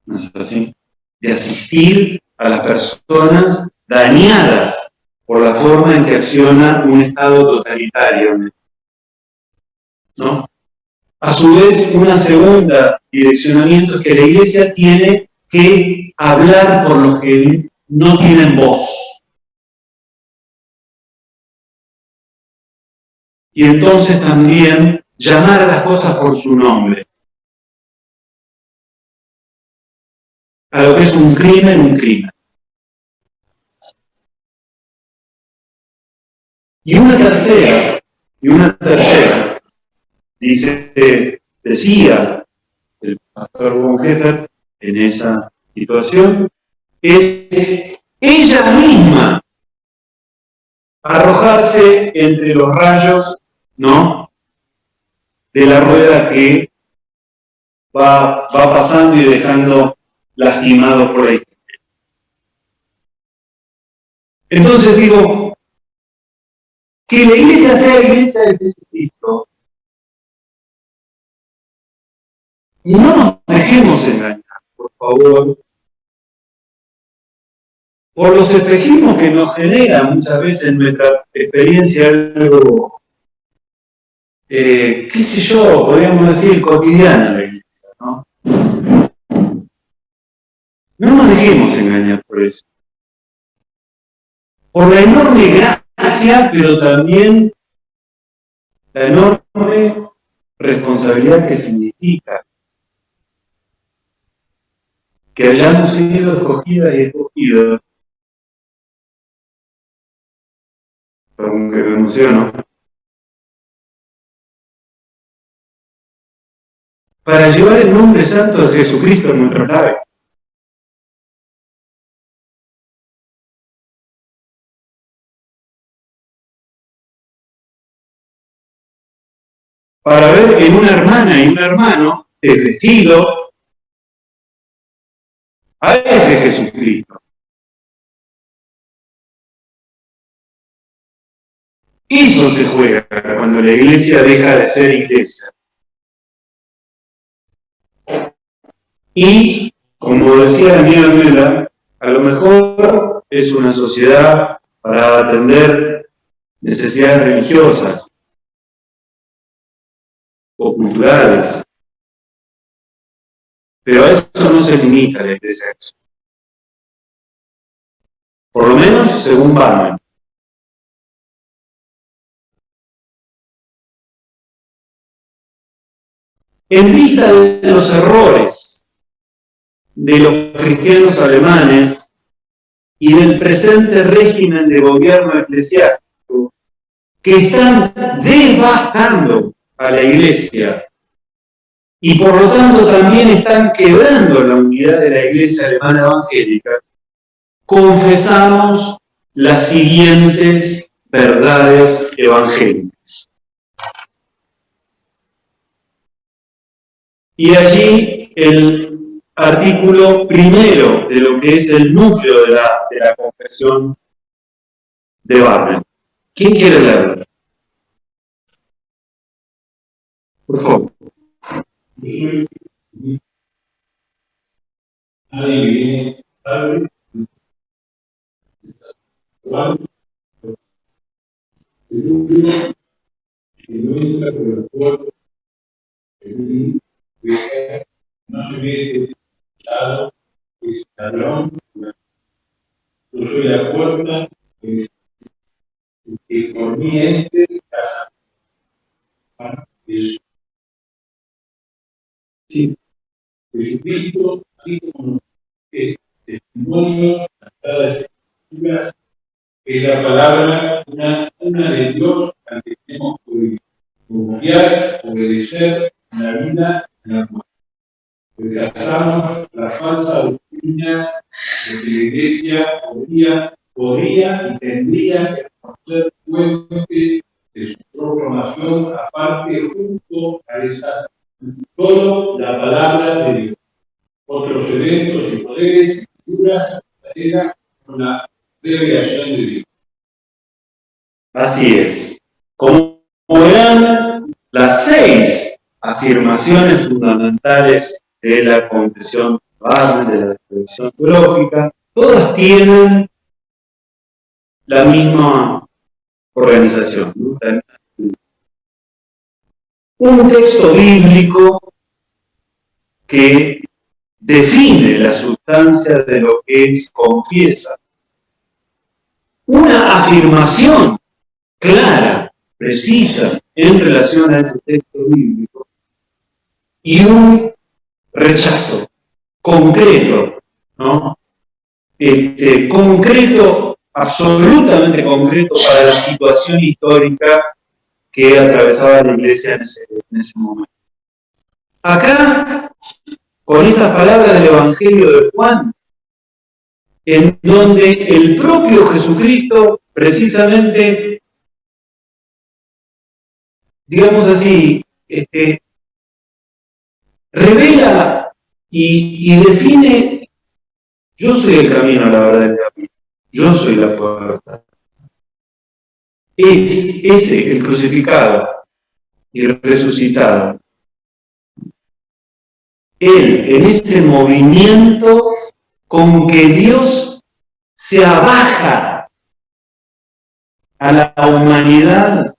¿no es así? De asistir a las personas dañadas por la forma en que acciona un Estado totalitario, ¿no? A su vez, una segunda direccionamiento es que la Iglesia tiene que hablar por los que no tienen voz. Y entonces también llamar a las cosas por su nombre. A lo que es un crimen, un crimen. Y una tercera, decía el pastor von Heffer en esa situación, es ella misma arrojarse entre los rayos, ¿no?, de la rueda que va pasando y dejando lastimados por ahí. Entonces digo, que la Iglesia sea la Iglesia de Jesucristo, y no nos dejemos engañar, por favor, por los espejismos que nos genera muchas veces en nuestra experiencia algo, qué sé yo, podríamos decir, cotidiana en la Iglesia, ¿no? No nos dejemos engañar por eso. Por la enorme gracia, pero también la enorme responsabilidad que significa que hayamos sido escogidas y escogidos, aunque me emociono, para llevar el nombre santo de Jesucristo en nuestros labios. Para ver en una hermana y un hermano desvestido a ese Jesucristo. Eso se juega cuando la Iglesia deja de ser Iglesia. Y, como decía Daniel Mela, a lo mejor es una sociedad para atender necesidades religiosas o culturales, pero a eso no se limita la Iglesia. Por lo menos según Barman. En vista de los errores de los cristianos alemanes y del presente régimen de gobierno eclesiástico que están devastando a la Iglesia y por lo tanto también están quebrando la unidad de la Iglesia alemana evangélica, confesamos las siguientes verdades evangélicas. Y allí el artículo primero de lo que es el núcleo de la confesión de Barmen. ¿Quién quiere leerlo? Por favor.
Nadie viene tarde. No se ve escuchado, es ladrón. Yo soy la puerta que por mí entre casa. Sí, Jesucristo, así como es testimonio de las Escrituras, es la palabra, una de Dios a la que tenemos que confiar, obedecer en la vida, en la muerte. Rechazamos la falsa doctrina de que la Iglesia podría y tendría que conocer fuente de su proclamación aparte junto a esa, solo la palabra de Dios. Otros eventos y poderes, escrituras, tarea con la revelación de Dios.
Así es. Como verán, las 6 afirmaciones fundamentales de la confesión de la tradición teológica, todas tienen la misma organización, ¿no? Un texto bíblico que define la sustancia de lo que se confiesa. Una afirmación clara, precisa, en relación a ese texto bíblico. Y un rechazo concreto, ¿no? Concreto, absolutamente concreto para la situación histórica que atravesaba la Iglesia en ese momento. Acá, con estas palabras del Evangelio de Juan, en donde el propio Jesucristo precisamente, digamos así, revela y define: yo soy el camino, la verdad y la vida, yo soy la puerta. Es ese el crucificado y resucitado. Él, en ese movimiento con que Dios se abaja a la humanidad,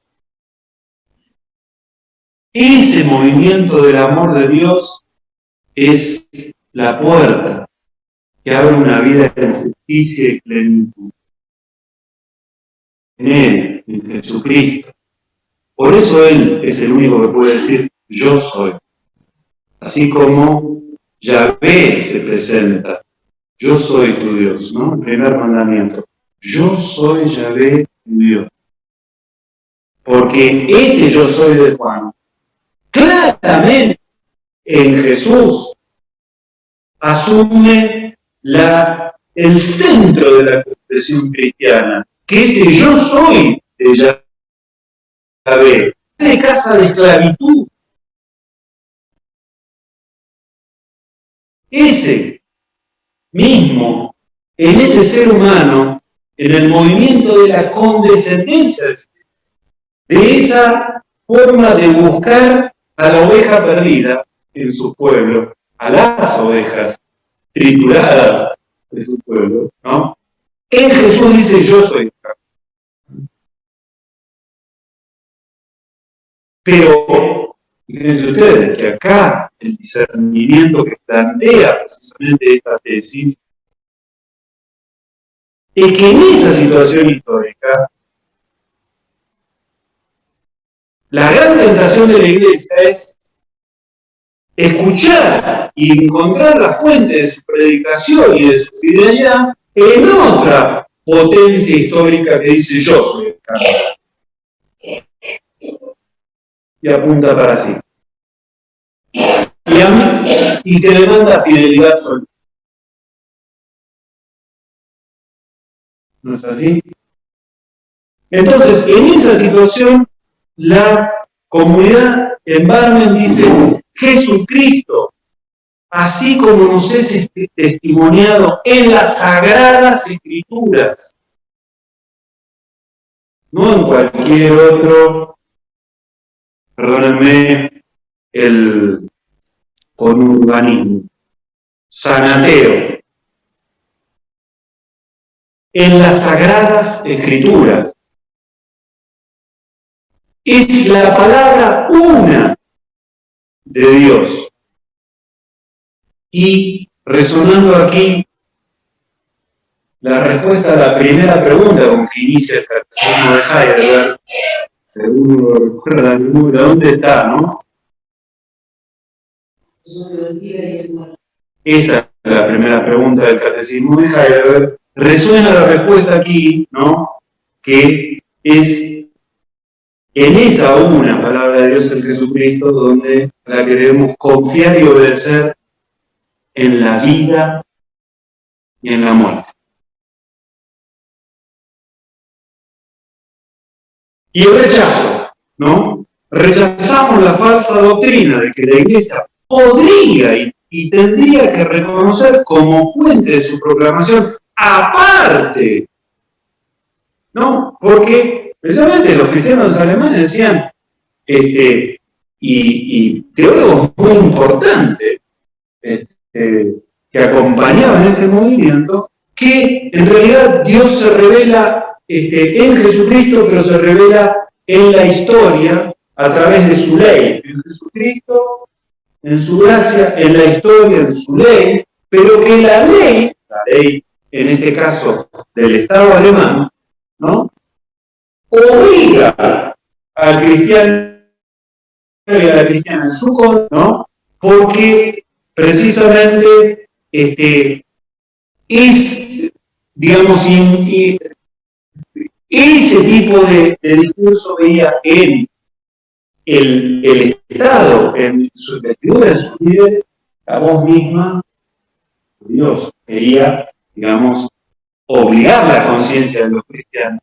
ese movimiento del amor de Dios es la puerta que abre una vida en justicia y plenitud. En Él, en Jesucristo. Por eso Él es el único que puede decir: yo soy. Así como Yahvé se presenta: yo soy tu Dios, ¿no? El primer mandamiento. Yo soy Yahvé, tu Dios. Porque este yo soy de Juan, claramente en Jesús, asume el centro de la confesión cristiana, que ese yo soy de Yahvé, de casa de esclavitud. Ese mismo, en ese ser humano, en el movimiento de la condescendencia, de esa forma de buscar a la oveja perdida en su pueblo, a las ovejas trituradas de su pueblo, ¿no? En Jesús dice: yo soy. Pero fíjense ustedes que acá el discernimiento que plantea precisamente esta tesis es que en esa situación histórica la gran tentación de la Iglesia es escuchar y encontrar la fuente de su predicación y de su fidelidad en otra potencia histórica que dice yo soy el cambio. Y apunta para sí. Y que demanda fidelidad absoluta. ¿No es así? Entonces, en esa situación, la comunidad en Barmen dice, Jesucristo, así como nos es testimoniado en las Sagradas Escrituras, no en cualquier otro, perdónenme, el conurbanismo, sanatero, en las Sagradas Escrituras. Es la palabra una de Dios. Y resonando aquí la respuesta a la primera pregunta con que inicia el catecismo de Heidelberg, según lo recuerdan, ¿dónde está, no? Esa es la primera pregunta del catecismo de Heidelberg. Resuena la respuesta aquí, ¿no? Que es en esa una palabra de Dios en Jesucristo donde la que debemos confiar y obedecer en la vida y en la muerte. Y el rechazo, ¿no? Rechazamos la falsa doctrina de que la Iglesia podría y tendría que reconocer como fuente de su proclamación aparte, ¿no? Porque precisamente los cristianos alemanes decían, y teólogos muy importantes que acompañaban ese movimiento, que en realidad Dios se revela en Jesucristo, pero se revela en la historia a través de su ley. En Jesucristo, en su gracia, en la historia, en su ley, pero que la ley en este caso del Estado alemán, ¿no? Obliga al cristiano y a la cristiana en su contra, ¿no? Porque precisamente es, digamos, ese tipo de discurso veía en el Estado, en su investidura, en su líder, a vos misma, Dios quería, digamos, obligar la conciencia de los cristianos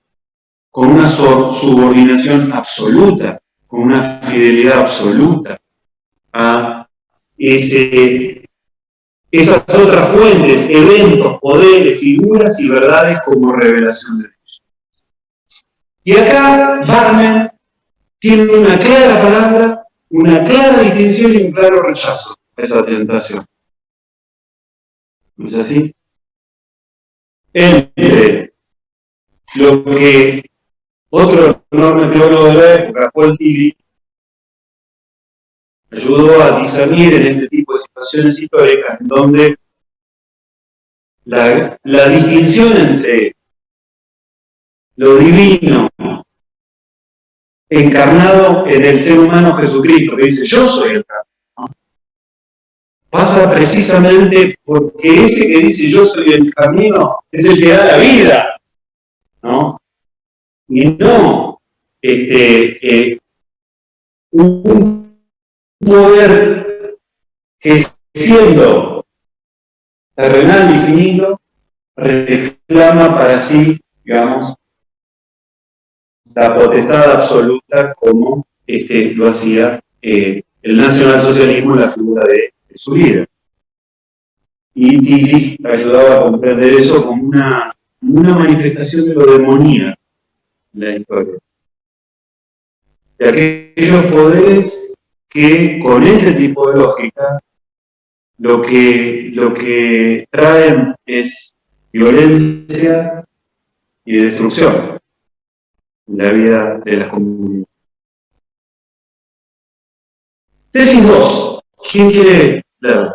con una subordinación absoluta, con una fidelidad absoluta a esas otras fuentes, eventos, poderes, figuras y verdades como revelación de Dios. Y acá Barmen tiene una clara palabra, una clara distinción y un claro rechazo a esa tentación. ¿No es así? Entre lo que otro enorme teólogo de la época, Paul Tillich, ayudó a discernir en este tipo de situaciones históricas, en donde la distinción entre lo divino encarnado en el ser humano Jesucristo, que dice yo soy el camino, ¿no? Pasa precisamente porque ese que dice yo soy el camino es el que da la vida, ¿no? Y no un poder que siendo terrenal y finito reclama para sí, digamos, la potestad absoluta como lo hacía el nacionalsocialismo en la figura de su líder. Y Tillich ayudaba a comprender eso como una manifestación de lo demoníaco en la historia. De aquellos poderes que con ese tipo de lógica lo que traen es violencia y destrucción en la vida de las comunidades. Tesis 2. ¿Quién quiere leer?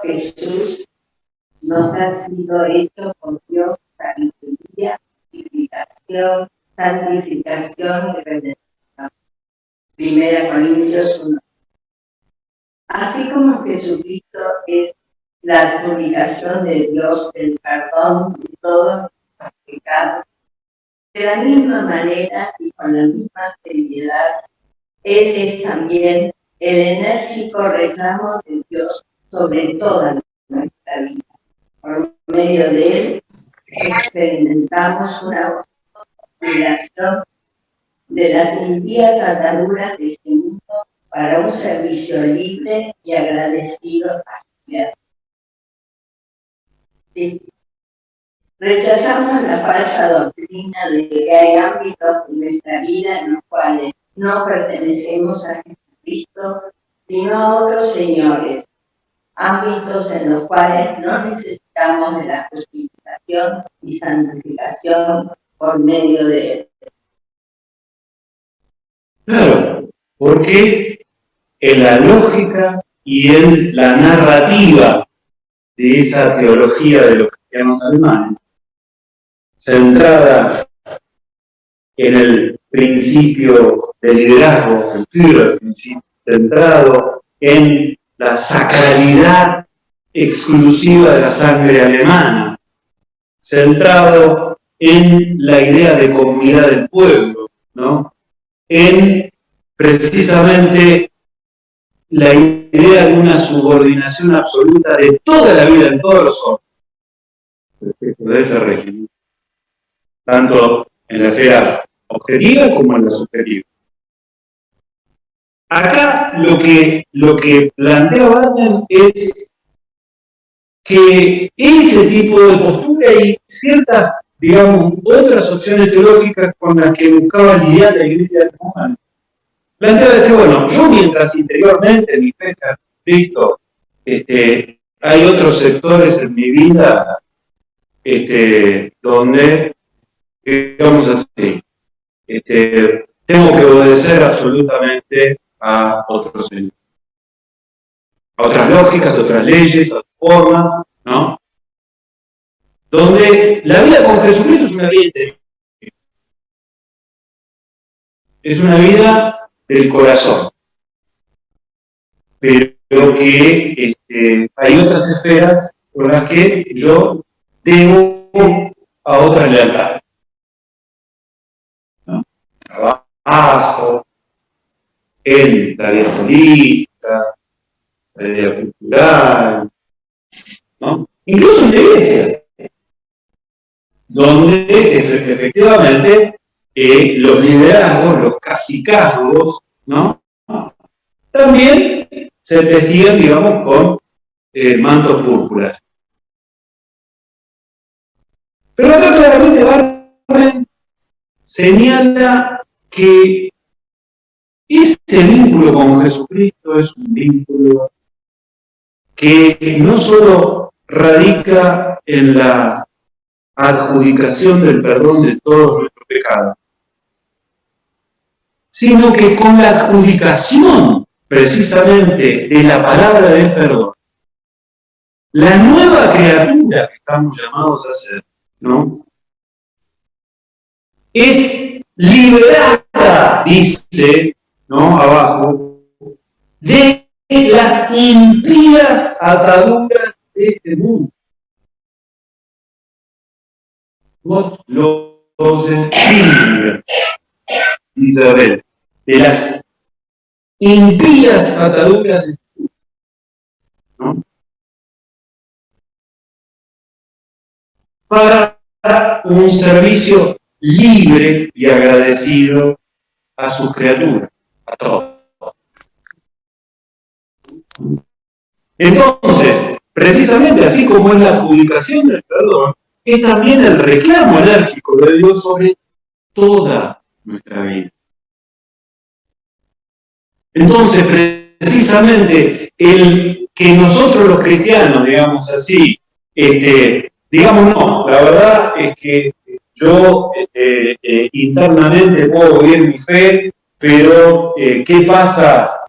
Jesús nos ha sido hecho por Dios sabiduría, santificación y redención. 1 Corintios 1. Así como Jesucristo es la obligación de Dios el perdón de todos los pecados. De la misma manera y con la misma seriedad, Él es también el enérgico reclamo de Dios sobre toda nuestra vida. Por medio de Él experimentamos una liberación de las impías ataduras de este mundo para un servicio libre y agradecido a su Creador. Sí. Rechazamos la falsa doctrina de que hay ámbitos de nuestra vida en los cuales no pertenecemos a Jesucristo, sino a otros señores, ámbitos en los cuales no necesitamos de la justificación y santificación por medio de Él.
Claro, porque en la lógica y en la narrativa de esa teología de los cristianos alemanes, centrada en el principio de liderazgo, el Führer, centrado en la sacralidad exclusiva de la sangre alemana, centrado en la idea de comunidad del pueblo, ¿no? En precisamente la idea de una subordinación absoluta de toda la vida en todos los hombres respecto de ese régimen, tanto en la esfera objetiva como en la subjetiva. Acá lo que plantea Barthes es que ese tipo de postura y ciertas, digamos, otras opciones teológicas con las que buscaba lidiar la Iglesia romana, plantea decir, bueno, yo mientras interiormente mi fe está Cristo, hay otros sectores en mi vida donde, digamos así, tengo que obedecer absolutamente a otros señores, a otras lógicas, a otras leyes, a otras formas, ¿no? Donde la vida con Jesucristo es una vida interior. Es una vida del corazón. Pero que hay otras esferas con las que yo debo a otras lealtades, ¿no? Trabajo, en la vida política, la vida cultural, ¿no? Incluso en la iglesia, donde efectivamente los liderazgos, los cacicazgos, ¿no? También se testigan, digamos, con mantos púrpuras. Pero acá claramente Barthes señala que ese vínculo con Jesucristo es un vínculo que no solo radica en la adjudicación del perdón de todos nuestros pecados, sino que con la adjudicación precisamente de la palabra del perdón, la nueva criatura que estamos llamados a ser, ¿no? Es liberada, dice, ¿no? Abajo, de las impías ataduras de este mundo. Los espíritus, Isabel, de las impías ataduras de este mundo, ¿no? Para un servicio libre y agradecido a sus criaturas, a todos. Entonces, precisamente así como es la adjudicación del perdón, es también el reclamo enérgico de Dios sobre toda nuestra vida. Entonces, precisamente, el que nosotros los cristianos, digamos así, digamos no, la verdad es que yo internamente puedo vivir mi fe, pero ¿qué pasa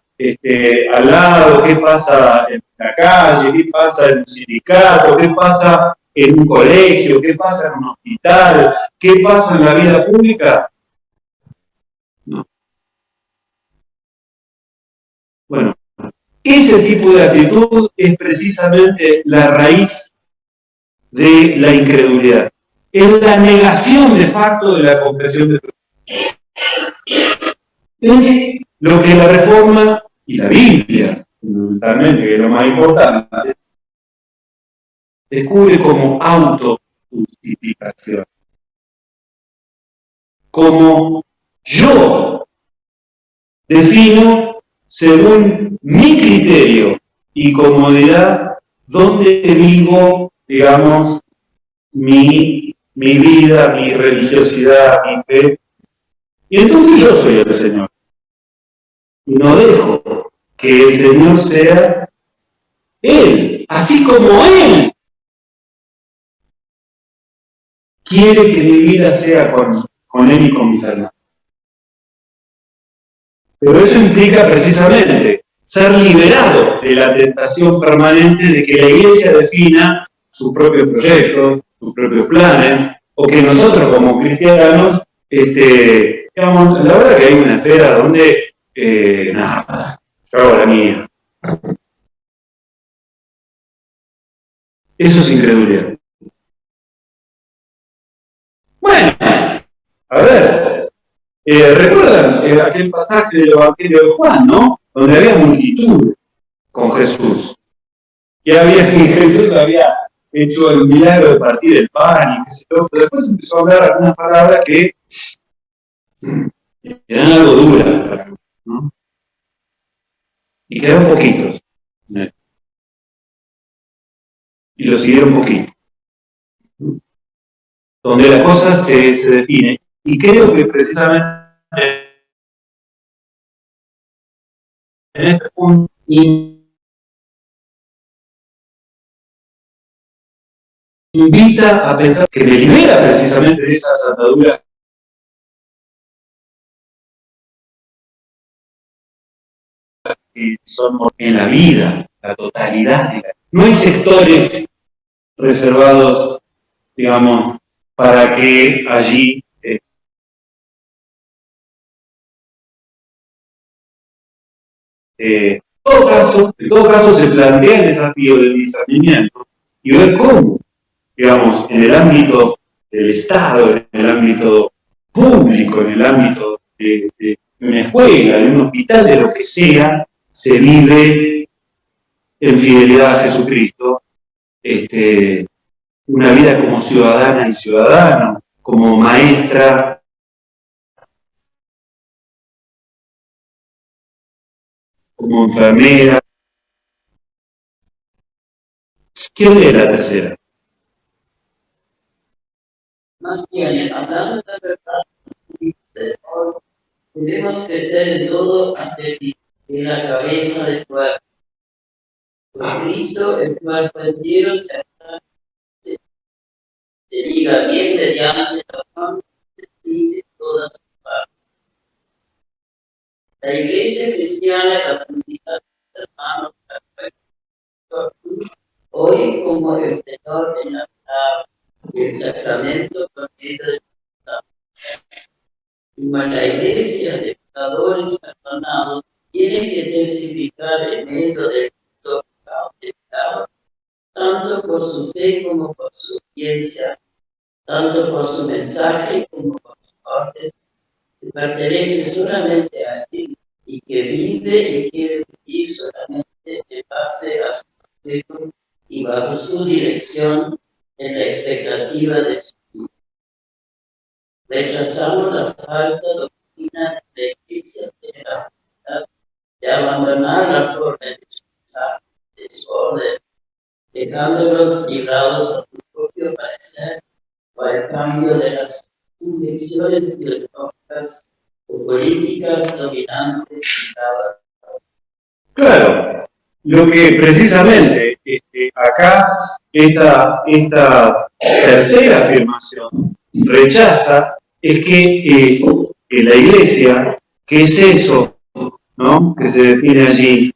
al lado? ¿Qué pasa en la calle? ¿Qué pasa en un sindicato? ¿Qué pasa en un colegio? ¿Qué pasa en un hospital? ¿Qué pasa en la vida pública? No. Bueno, ese tipo de actitud es precisamente la raíz de la incredulidad. Es la negación de facto de la confesión de fe. Es lo que la Reforma y la Biblia, fundamentalmente, que es lo más importante, descubre como autojustificación. Como yo defino, según mi criterio y comodidad, dónde vivo, digamos, mi vida, mi religiosidad, mi fe. Y entonces yo soy el Señor. Y no dejo que el Señor sea Él, así como Él quiere que mi vida sea con Él y con mis hermanos. Pero eso implica precisamente ser liberado de la tentación permanente de que la Iglesia defina sus propios proyectos, sus propios planes, o que nosotros como cristianos, digamos, la verdad que hay una esfera donde, nada, yo hago la mía. Eso es incredulidad. Bueno, a ver, ¿recuerdan aquel pasaje del Evangelio de Juan, ¿no? Donde había multitud con Jesús. Y Jesús había hecho el milagro de partir el pan y qué sé yo, pero después empezó a hablar algunas palabras que eran algo duras, ¿no? Y quedaron poquitos. Y lo siguieron poquito. Donde la cosa se define. Y creo que precisamente en este punto invita a pensar que me libera precisamente de esas ataduras que son en la vida, la totalidad. No hay sectores reservados, digamos, para que allí en todo caso se plantea el desafío del discernimiento y ver cómo, digamos, en el ámbito del Estado, en el ámbito público, en el ámbito de una escuela, de un hospital, de lo que sea, se vive en fidelidad a Jesucristo, una vida como ciudadana y ciudadano, como maestra, como enfermera. ¿Quién lee la tercera?
Más bien, hablando de la verdad, debemos crecer en todo hacia ti, en la cabeza del cuerpo. Por Cristo, el cual fue entero, se diga bien mediante la unión de todas las partes. La Iglesia cristiana, la comunidad de hermanos, hoy como el Señor en la palabra y el sacramento por medio de como la Iglesia de pecadores perdonados tiene que testificar en medio del mundo pecado, tanto por su fe como por su ciencia, tanto por su mensaje como por su orden, que pertenece solamente a Él y que vive y quiere vivir solamente en base a su consejo y bajo su dirección en la expectativa de su vida. Rechazamos la falsa doctrina de la Iglesia de la humanidad de abandonar la forma de su mensaje, de su orden, dejándolos librados a su propio parecer o al cambio de las convicciones filosóficas o políticas dominantes en cada país.
Claro, lo que precisamente acá esta tercera afirmación rechaza es que la Iglesia, que es eso, ¿no?, que se define allí,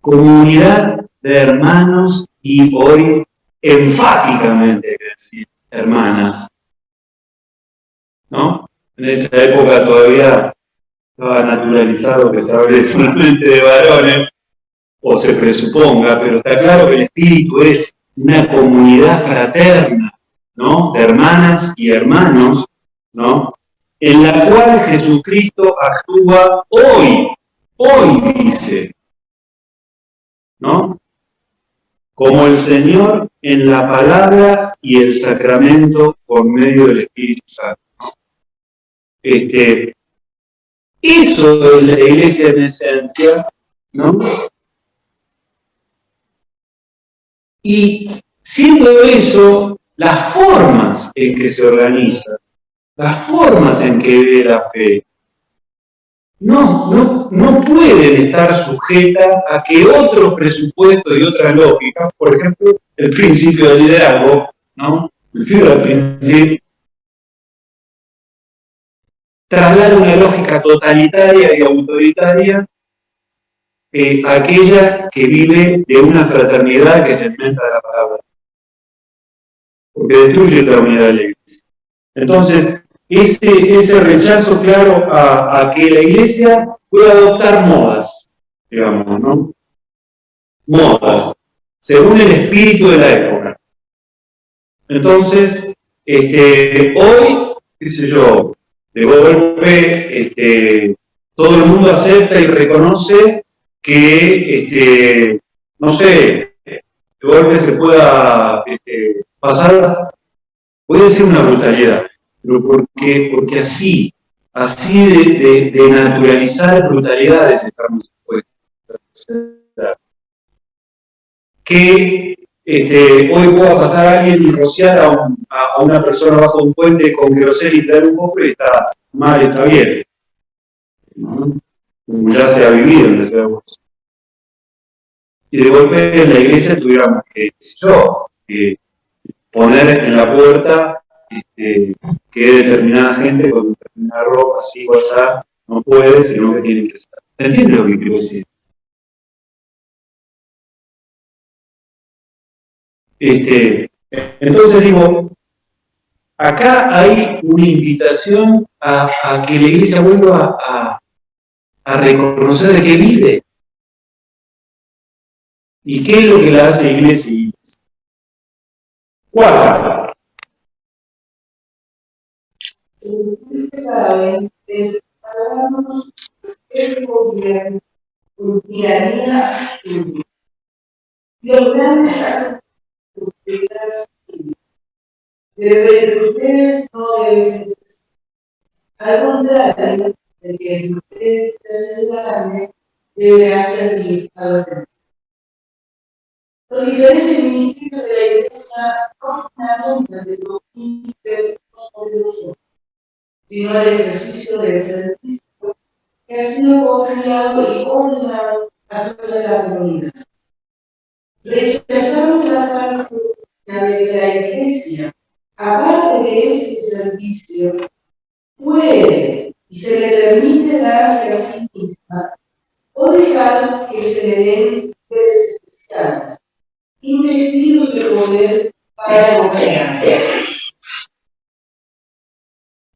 comunidad de hermanos y hoy enfáticamente hay que decir hermanas, ¿no? En esa época todavía estaba naturalizado que se hable solamente de varones, o se presuponga, pero está claro que el espíritu es una comunidad fraterna, ¿no? De hermanas y hermanos, ¿no? En la cual Jesucristo actúa hoy dice, ¿no? Como el Señor en la palabra y el sacramento por medio del Espíritu Santo. Eso es la iglesia en esencia, ¿no? Y siendo eso, las formas en que se organiza, las formas en que vive la fe, no pueden estar sujetas a que otros presupuestos y otras lógicas, por ejemplo, el principio del liderazgo, ¿no? El filo del principio, traslada una lógica totalitaria y autoritaria, aquella que vive de una fraternidad que se alimenta de la palabra, porque destruye la unidad de la iglesia. Entonces, ese rechazo claro a que la iglesia pueda adoptar modas, digamos, ¿no? Modas, según el espíritu de la época. Entonces, hoy, qué sé yo, de golpe, todo el mundo acepta y reconoce que, no sé, de golpe se pueda pasar, puede ser una brutalidad, pero porque así de naturalizar brutalidades estamos expuestos. Que hoy pueda pasar a alguien y rociar a una persona bajo un puente con queroseno y traer un fósforo y está mal, está bien, ¿no? Como ya se ha vivido en la ciudad de Buenos Aires. Y de golpe en la iglesia tuviéramos que, qué sé yo, poner en la puerta que determinada gente con determinada ropa, así o así, no puede, sino que tiene que estar. ¿Se entiende lo que quiero decir? Entonces digo, acá hay una invitación a que la iglesia vuelva a reconocer de qué vive. ¿Y qué es lo que la hace iglesia? Cuarta.
Ustedes saben, preparamos el gobierno con tiranía a sus súbditos. Los grandes hacen sus vidas, pero entre ustedes no debe ser. Al contrario, el que entre ustedes es grande debe hacer a los demás. Los diferentes ministerios de la Iglesia no fundamentan el dominio sobre los otros, sino el ejercicio del servicio que ha sido confiado y ordenado a toda la comunidad. Rechazamos la frase de que la Iglesia, aparte de este servicio, puede y se le permite darse a sí misma o dejar que se le den poderes especiales, investidos de poder para gobernar.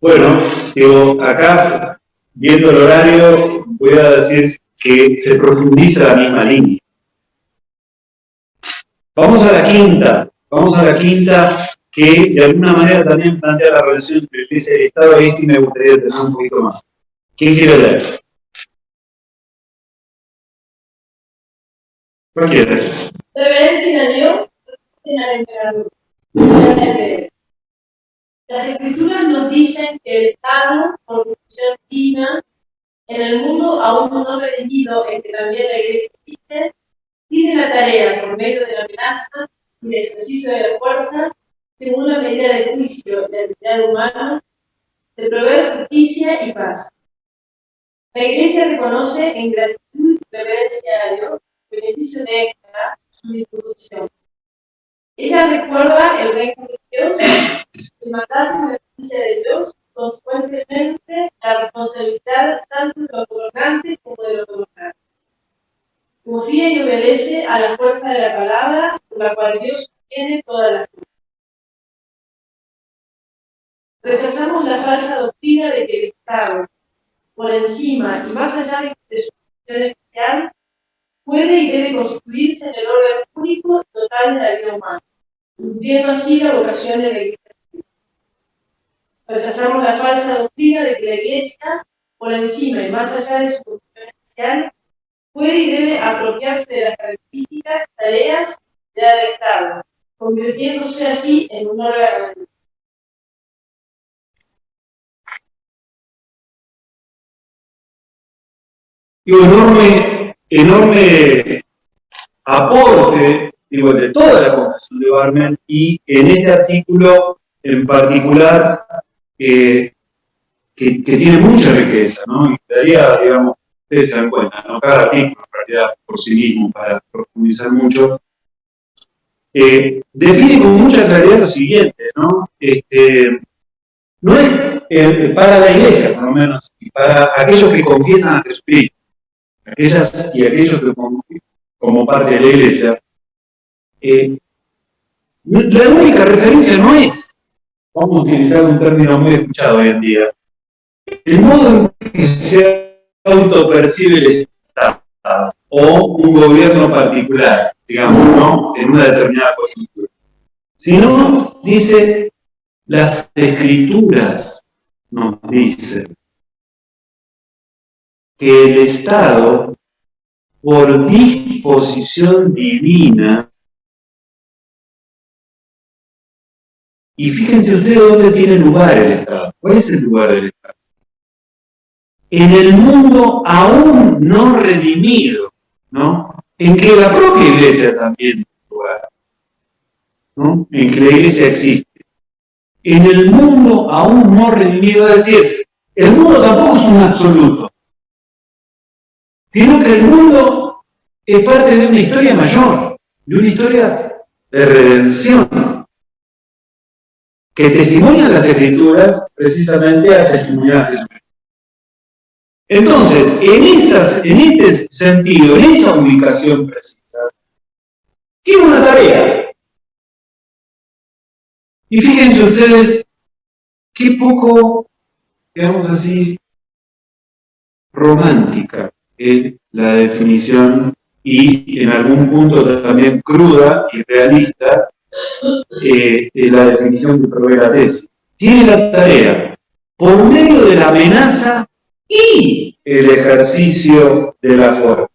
Bueno, digo, acá, viendo el horario, voy a decir que se profundiza la misma línea. Vamos a la quinta, que de alguna manera también plantea la relación entre Iglesia y Estado, ahí sí me gustaría tener un poquito más. ¿Quién quiere leer? Cualquiera.
Reverencia a Dios en al emperador. Las escrituras nos dicen que el Estado, por función divina, en el mundo aún no redimido, en que también la Iglesia existe, tiene la tarea, por medio de la amenaza y del ejercicio de la fuerza, según la medida de juicio y la dignidad humana, de proveer justicia y paz. La Iglesia reconoce en gratitud y reverencia a Dios el beneficio de esta, su disposición. Ella recuerda el reino de Dios, el mandato y la justicia de Dios, consecuentemente la responsabilidad tanto de los gobernantes como de los gobernados. Confía y obedece a la fuerza de la palabra, por la cual Dios sostiene todas las cosas. Rechazamos la falsa doctrina de que el Estado, por encima y más allá de su función especial, puede puede y debe constituirse en el órgano único y total de la vida humana, cumpliendo así la vocación de la Iglesia. Rechazamos la falsa doctrina de que la Iglesia, por encima y más allá de su condición especial, puede y debe apropiarse de las características y tareas de la del Estado, convirtiéndose así en un órgano.
Digo, enorme aporte, digo, de toda la confesión de Barmen, y en este artículo en particular, que tiene mucha riqueza, ¿no? Y daría, digamos, ustedes se dan cuenta, ¿no? Cada artículo, en realidad, por sí mismo, para profundizar mucho, define con mucha claridad lo siguiente, ¿no? No es para la Iglesia, por lo menos, y para aquellos que confiesan a Jesucristo, aquellas y aquellos que como parte de la Iglesia, la única referencia no es, vamos a utilizar un término muy escuchado hoy en día, el modo en que se autopercibe el Estado o un gobierno particular, digamos, ¿no? En una determinada coyuntura. Sino, dice, las Escrituras nos dicen que el Estado, por disposición divina, y fíjense ustedes dónde tiene lugar el Estado. ¿Cuál es el lugar del Estado? En el mundo aún no redimido, ¿no? En que la propia Iglesia también tiene lugar, ¿no? En que la Iglesia existe. En el mundo aún no redimido, es decir, el mundo tampoco es un absoluto, sino que el mundo es parte de una historia mayor, de una historia de redención, que testimonian las Escrituras precisamente a testimoniar a Jesucristo. Entonces, en este sentido, en esa ubicación precisa, tiene una tarea. Y fíjense ustedes qué poco, digamos así, romántica es la definición y en algún punto también cruda y realista la definición que provee la tesis. Tiene la tarea, por medio de la amenaza y el ejercicio de la fuerza.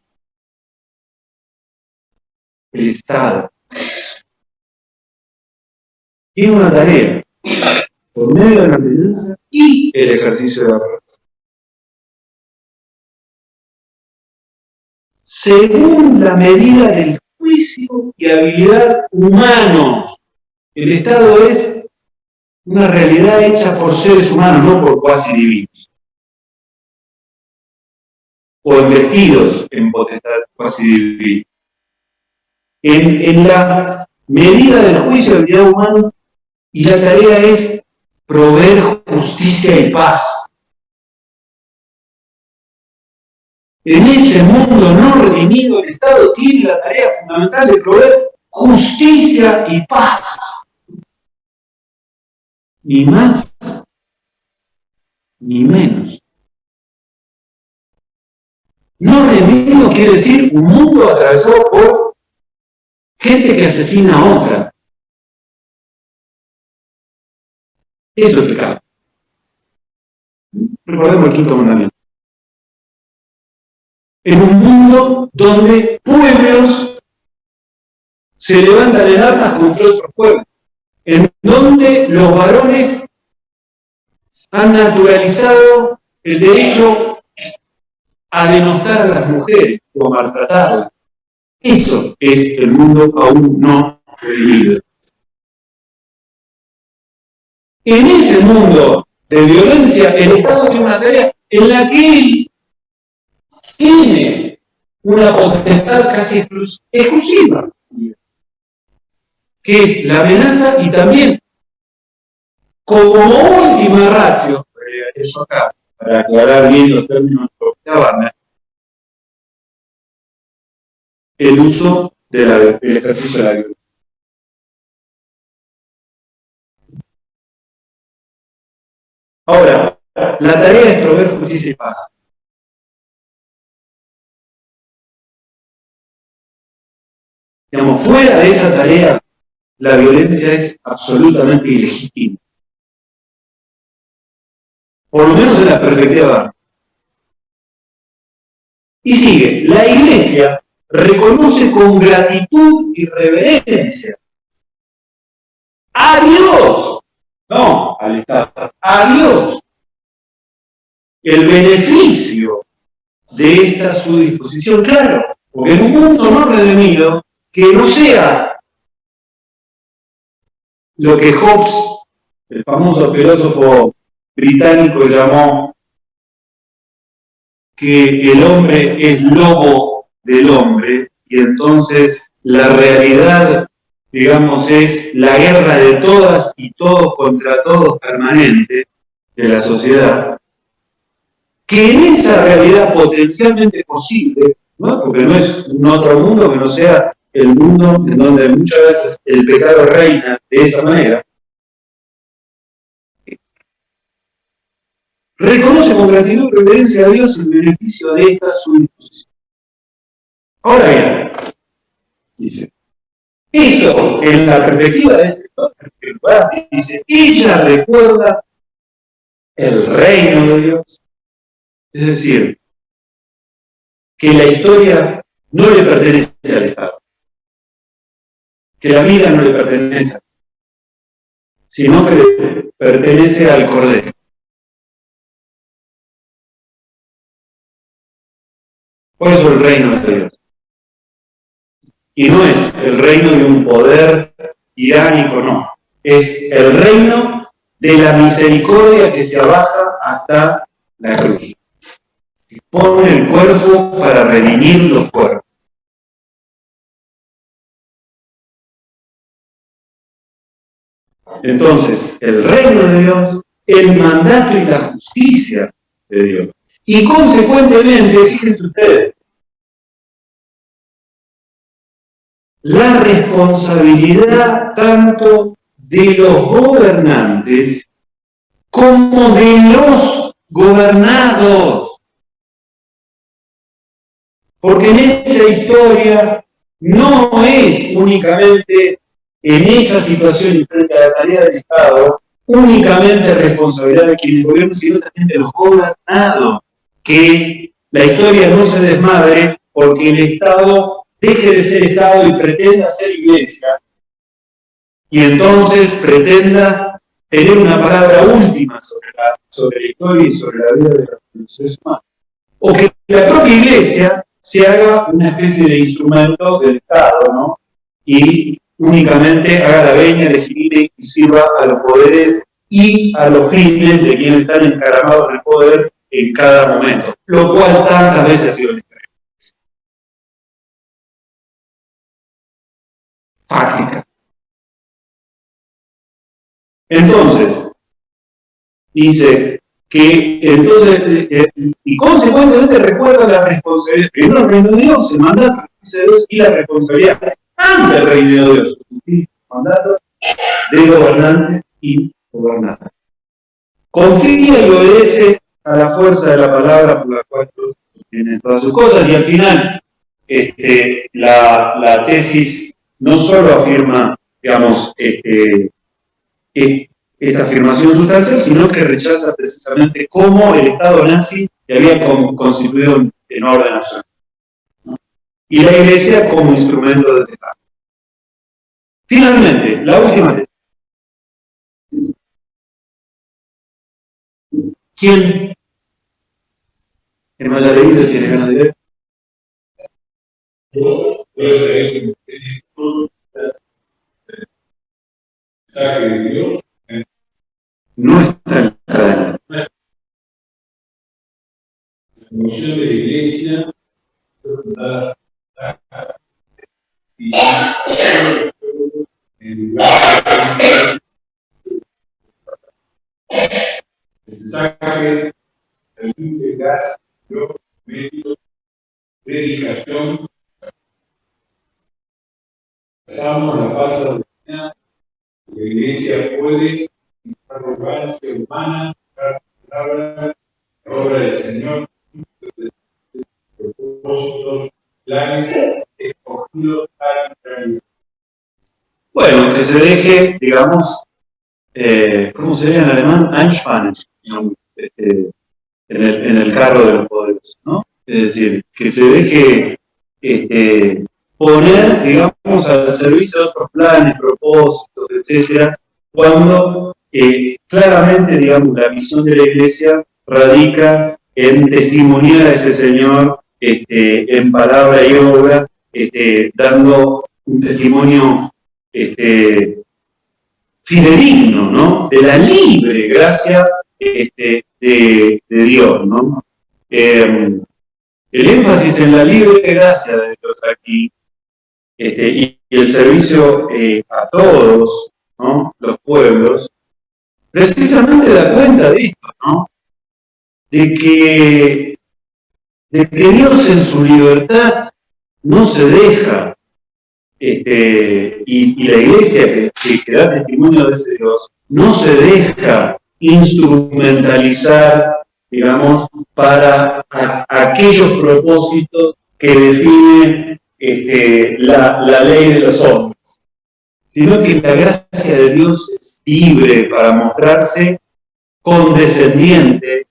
El Estado tiene una tarea, por medio de la amenaza y el ejercicio de la fuerza. Según la medida del juicio y habilidad humanos. El Estado es una realidad hecha por seres humanos, no por cuasi divinos. O investidos en potestad cuasi divina. En la medida del juicio y habilidad humana, y la tarea es proveer justicia y paz. En ese mundo no redimido, el Estado tiene la tarea fundamental de proveer justicia y paz. Ni más, ni menos. No redimido quiere decir un mundo atravesado por gente que asesina a otra. Eso es pecado. Recordemos el quinto mandamiento. En un mundo donde pueblos se levantan en armas contra otros pueblos, en donde los varones han naturalizado el derecho a denostar a las mujeres o a maltratarlas. Eso es el mundo aún no redimido. En ese mundo de violencia, el Estado tiene una tarea en la que él tiene una potestad casi exclusiva, que es la amenaza y también, como última ratio, eso acá, para aclarar bien los términos de la banda, el uso del ejercicio de la violencia. Ahora, la tarea es proveer justicia y paz. Digamos, fuera de esa tarea, la violencia es absolutamente ilegítima. Por lo menos en la perspectiva. Y sigue, la Iglesia reconoce con gratitud y reverencia a Dios, no al Estado, a Dios, el beneficio de esta su disposición, claro, porque en un mundo no redimido, que no sea lo que Hobbes, el famoso filósofo británico, llamó que el hombre es lobo del hombre, y entonces la realidad, digamos, es la guerra de todas y todos contra todos permanente de la sociedad, que en esa realidad potencialmente posible, ¿no? Porque no es un otro mundo que no sea el mundo en donde muchas veces el pecado reina de esa manera, reconoce con gratitud y reverencia a Dios el beneficio de esta su disposición. Ahora bien, dice, esto en la perspectiva de este lugar, dice, ella recuerda el reino de Dios. Es decir, que la historia no le pertenece al Estado, que la vida no le pertenece, sino que le pertenece al Cordero. Por eso el reino de Dios. Y no es el reino de un poder tiránico, no. Es el reino de la misericordia que se abaja hasta la cruz. Y pone el cuerpo para redimir los cuerpos. Entonces, el reino de Dios, el mandato y la justicia de Dios. Y consecuentemente, fíjense ustedes, la responsabilidad tanto de los gobernantes como de los gobernados. Porque en esa historia no es únicamente en esa situación y frente a la tarea del Estado, únicamente responsabilidad de quienes gobiernan, sino también de los gobernados. Que la historia no se desmadre porque el Estado deje de ser Estado y pretenda ser Iglesia, y entonces pretenda tener una palabra última sobre la historia y sobre la vida de los seres humanos. O que la propia Iglesia se haga una especie de instrumento del Estado, ¿no? Y únicamente haga la veña, legitime y sirva a los poderes y a los fines de quienes están encaramados en el poder en cada momento, lo cual tantas veces ha sido la historia. Fáctica. Entonces, dice que entonces, y consecuentemente recuerda la responsabilidad, primero el reino de Dios, el mandato de Dios y la responsabilidad ante el reino de Dios, el mandato de gobernante y gobernante. Confía y obedece a la fuerza de la palabra por la cual tiene todas sus cosas, y al final la tesis no solo afirma, digamos, esta afirmación sustancial, sino que rechaza precisamente cómo el Estado nazi se había constituido en orden nacional, ¿no? Y la Iglesia como instrumento de Estado. Finalmente, la última tesis. ¿Quién que no haya leído tiene ganas de leer? No está en la cadena.
La promoción de la Iglesia fue fundada y en lugar de mensaje, el de gas, medios, dedicación, pasamos la falsa doctrina. La Iglesia puede arrogancia humana, palabra, obra del Señor, propósitos, planes, escogidos arbitrariamente.
bueno, que se deje, digamos, ¿cómo sería en alemán? Einspannen, en el carro de los poderosos, ¿no? Es decir, que se deje poner, digamos, al servicio de otros planes, propósitos, etcétera, cuando claramente, digamos, la misión de la Iglesia radica en testimoniar a ese Señor en palabra y obra, dando un testimonio fidedigno, ¿no? De la libre gracia de Dios, ¿no? El énfasis en la libre gracia de Dios aquí y el servicio a todos, ¿no? Los pueblos, precisamente da cuenta de esto, ¿no? De que Dios en su libertad no se deja, y la Iglesia que da testimonio de ese Dios, no se deja instrumentalizar, digamos, para aquellos propósitos que definen la ley de los hombres, sino que la gracia de Dios es libre para mostrarse condescendiente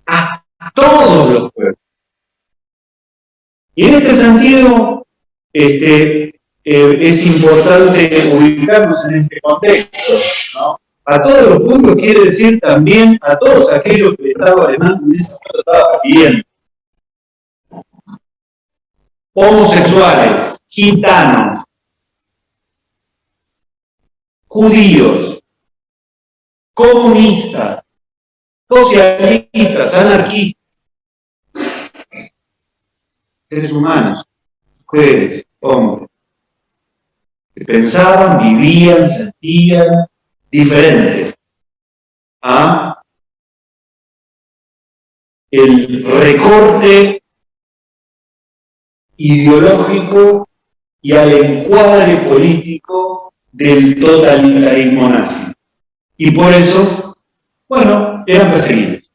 a todos los pueblos. Y en este sentido, es importante ubicarnos en este contexto, ¿no? A todos los pueblos quiere decir también a todos aquellos que el Estado alemán en ese momento estaba persiguiendo. Homosexuales, gitanos, judíos, comunistas, socialistas, anarquistas, seres humanos, mujeres, hombres, que pensaban, vivían, sentían diferente a el recorte ideológico y al encuadre político del totalitarismo nazi. Y por eso, bueno, eran perseguidos.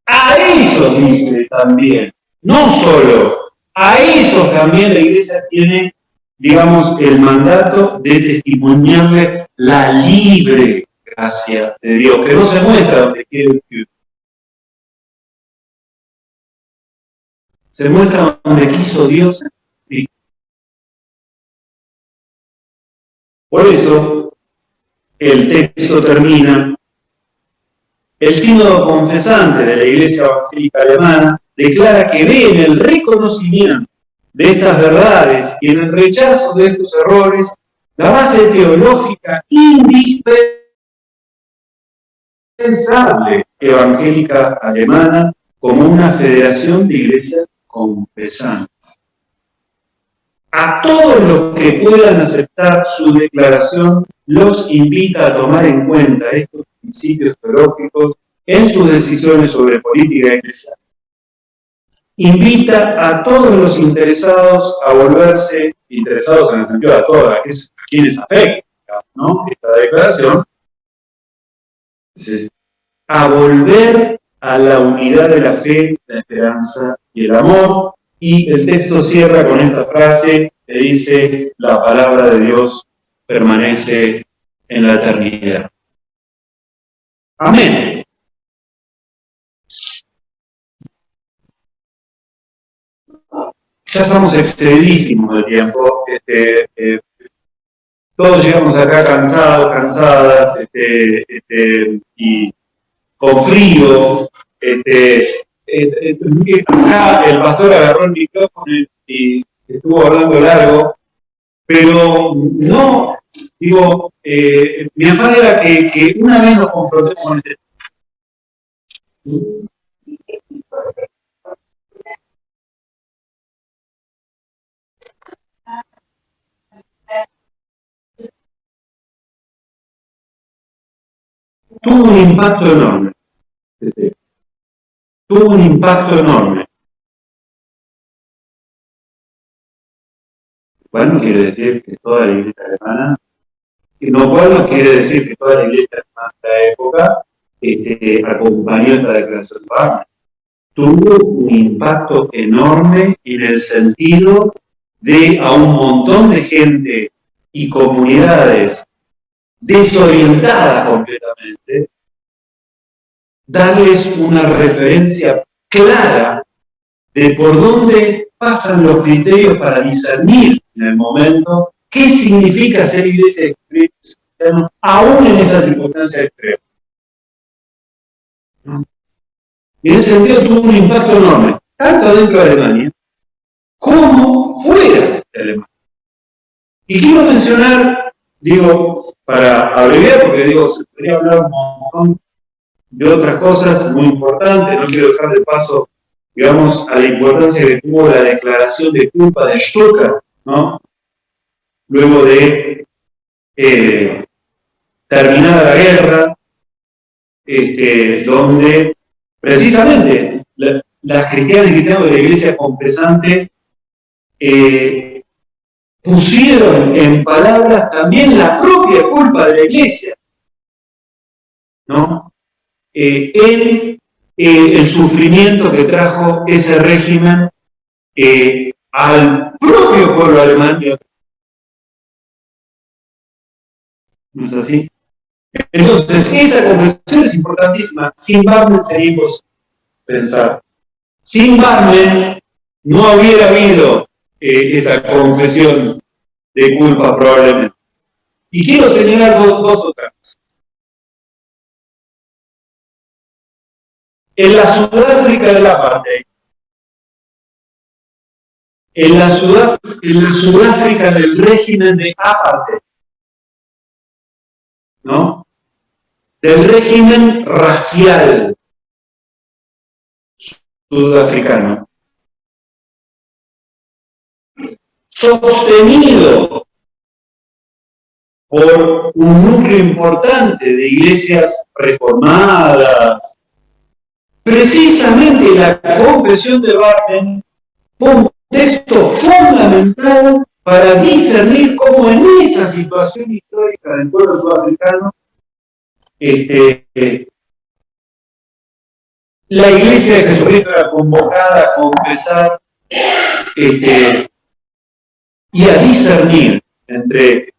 A eso dice también, no solo, a eso también la Iglesia tiene, digamos, el mandato de testimoniarle la libre gracia de Dios, que no se muestra donde quiere vivir. Se muestra donde quiso Dios. Por eso, el texto termina: el sínodo confesante de la Iglesia Evangélica Alemana declara que ve en el reconocimiento de estas verdades y en el rechazo de estos errores la base teológica indispensable evangélica alemana como una federación de iglesias confesantes. A todos los que puedan aceptar su declaración, los invita a tomar en cuenta estos principios teológicos en sus decisiones sobre política eclesial. Invita a todos los interesados a volverse, interesados en el sentido de a todos, a quienes afecta, ¿no?, esta declaración, a volver a la unidad de la fe, la esperanza y el amor. Y el texto cierra con esta frase que dice: la palabra de Dios permanece en la eternidad. Amén. Ya estamos excedidísimos del tiempo. Todos llegamos acá cansados, cansadas, y con frío. Acá el pastor agarró el micrófono y estuvo hablando largo, pero no, digo, mi afán era que una vez nos confrontemos con este. Tuvo un impacto enorme. Tuvo un impacto enorme. Cual no quiere decir que toda la iglesia alemana, lo cual no quiere decir que toda la iglesia alemana de la época acompañó esta declaración de Wagner. Tuvo un impacto enorme en el sentido de a un montón de gente y comunidades desorientada completamente, darles una referencia clara de por dónde pasan los criterios para discernir en el momento qué significa ser iglesia de cristianos, aún en esas circunstancias extremas. Y en ese sentido tuvo un impacto enorme, tanto dentro de Alemania como fuera de Alemania. Y quiero mencionar, digo, para abreviar, porque digo, se podría hablar un montón de otras cosas muy importantes, no quiero dejar de paso, digamos, a la importancia que tuvo la declaración de culpa de Stuttgart, ¿no? Luego de terminada la guerra, donde precisamente las cristianas y cristianos de la iglesia confesante pusieron en palabras también la propia culpa de la iglesia, ¿no? El sufrimiento que trajo ese régimen al propio pueblo alemán. ¿No es así? Entonces, esa confesión es importantísima. Sin Barmen sería imposible pensar. Sin Barmen no hubiera habido esa confesión de culpa probablemente. Y quiero señalar dos otras cosas. En la Sudáfrica del apartheid, en la Sudáfrica del régimen de apartheid, ¿no? Del régimen racial sudafricano, sostenido por un núcleo importante de iglesias reformadas. Precisamente la confesión de Barmen fue un texto fundamental para discernir cómo en esa situación histórica del pueblo sudafricano la iglesia de Jesucristo era convocada a confesar y a discernir entre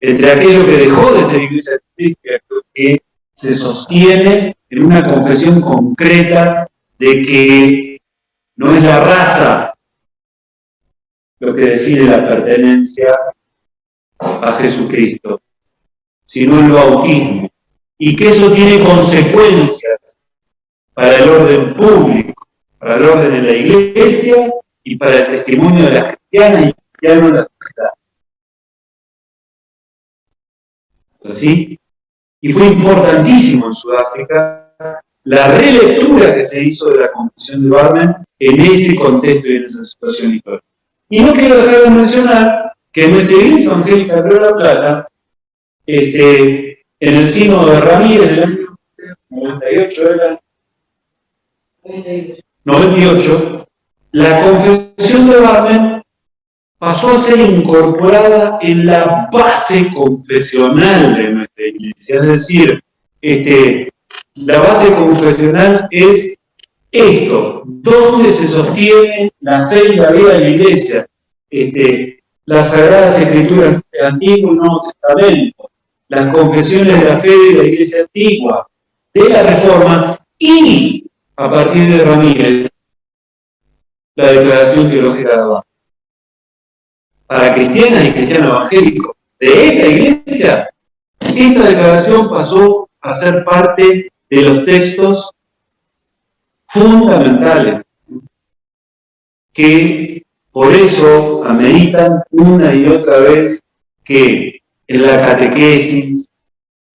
aquello que dejó de ser iglesia de Jesucristo, que se sostiene en una confesión concreta de que no es la raza lo que define la pertenencia a Jesucristo, sino el bautismo, y que eso tiene consecuencias para el orden público, para el orden de la iglesia y para el testimonio de las cristianas y cristianos de la sociedad. ¿Así? Y fue importantísimo en Sudáfrica la relectura que se hizo de la Confesión de Barmen en ese contexto y en esa situación histórica. Y no quiero dejar de mencionar que en nuestra iglesia evangélica de Río de la Plata, en el sínodo de Ramírez del año 98, la Confesión de Barmen pasó a ser incorporada en la base confesional de nuestra iglesia. Es decir, la base confesional es esto, donde se sostiene la fe y la vida de la iglesia, las Sagradas Escrituras del Antiguo y Nuevo Testamento, las confesiones de la fe de la iglesia antigua, de la Reforma y, a partir de Ramírez, la Declaración Teológica de Barmen. Para cristianas y cristianos evangélicos de esta iglesia, esta declaración pasó a ser parte de los textos fundamentales que por eso ameritan una y otra vez que en la catequesis,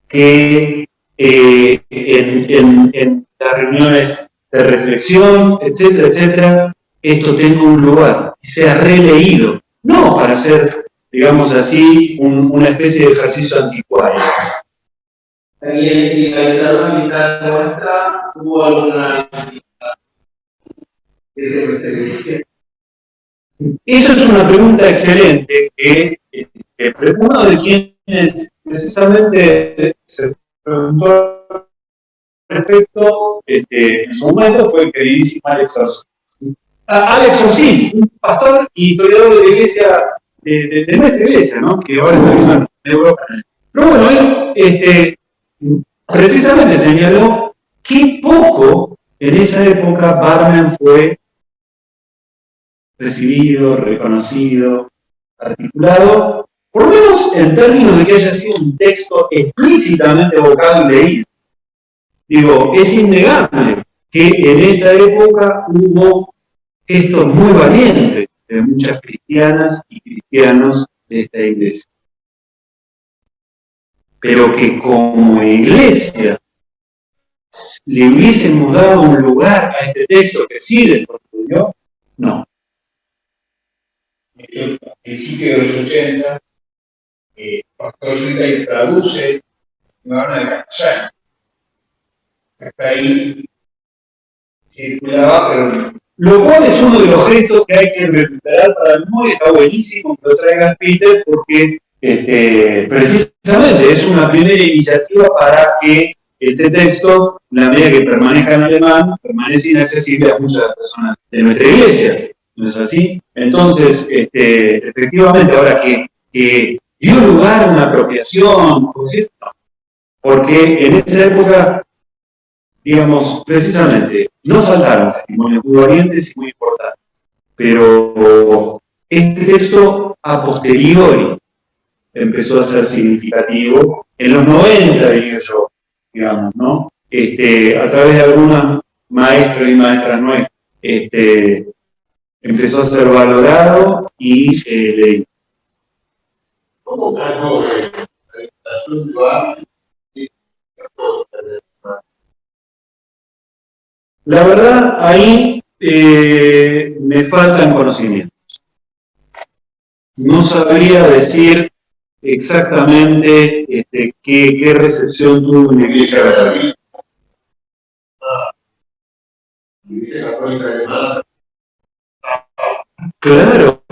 que en las reuniones de reflexión, etcétera, etcétera, esto tenga un lugar y sea releído. No para hacer, digamos así, una especie de ejercicio anticuario.
También en la literatura nuestra hubo alguna desde nuestra iglesia.
Esa es una pregunta excelente que uno de quienes precisamente se preguntó respecto en su momento fue el queridísimo Alex Orsini. Alex Orsini, un pastor y historiador de la iglesia, de nuestra iglesia, ¿no? Que ahora está viviendo en Europa, Pero bueno, él precisamente señaló que poco en esa época Barmen fue recibido, reconocido, articulado, por lo menos en términos de que haya sido un texto explícitamente evocado y leído. Digo, es innegable que en esa época hubo gestos muy valientes de muchas cristianas y cristianos de esta iglesia. Pero que como iglesia le hubiésemos dado un lugar a este texto que sí del Dios, no.
A principios de los 80, Pastor Rita traduce una obra de castellano. Hasta ahí circulaba, pero...
Lo cual es uno de los gestos que hay que recuperar para el memoria. Está buenísimo que lo traigan Peter porque precisamente es una primera iniciativa para que este texto, la medida que permanezca en alemán, permanece inaccesible a muchas personas de nuestra iglesia. ¿No es así? Entonces, efectivamente, ahora que dio lugar a una apropiación, porque en esa época, digamos, precisamente, no faltaron testimonios muy valientes y muy importantes, pero este texto a posteriori empezó a ser significativo, en los 90, diría yo, digamos, ¿no? A través de algunos maestros y maestras nuestras, empezó a ser valorado y leído.
¿Cómo pasó el asunto antes?
La verdad, ahí me faltan conocimientos. No sabría decir exactamente qué recepción tuvo una iglesia católica.
Iglesia católica alemana.
Claro,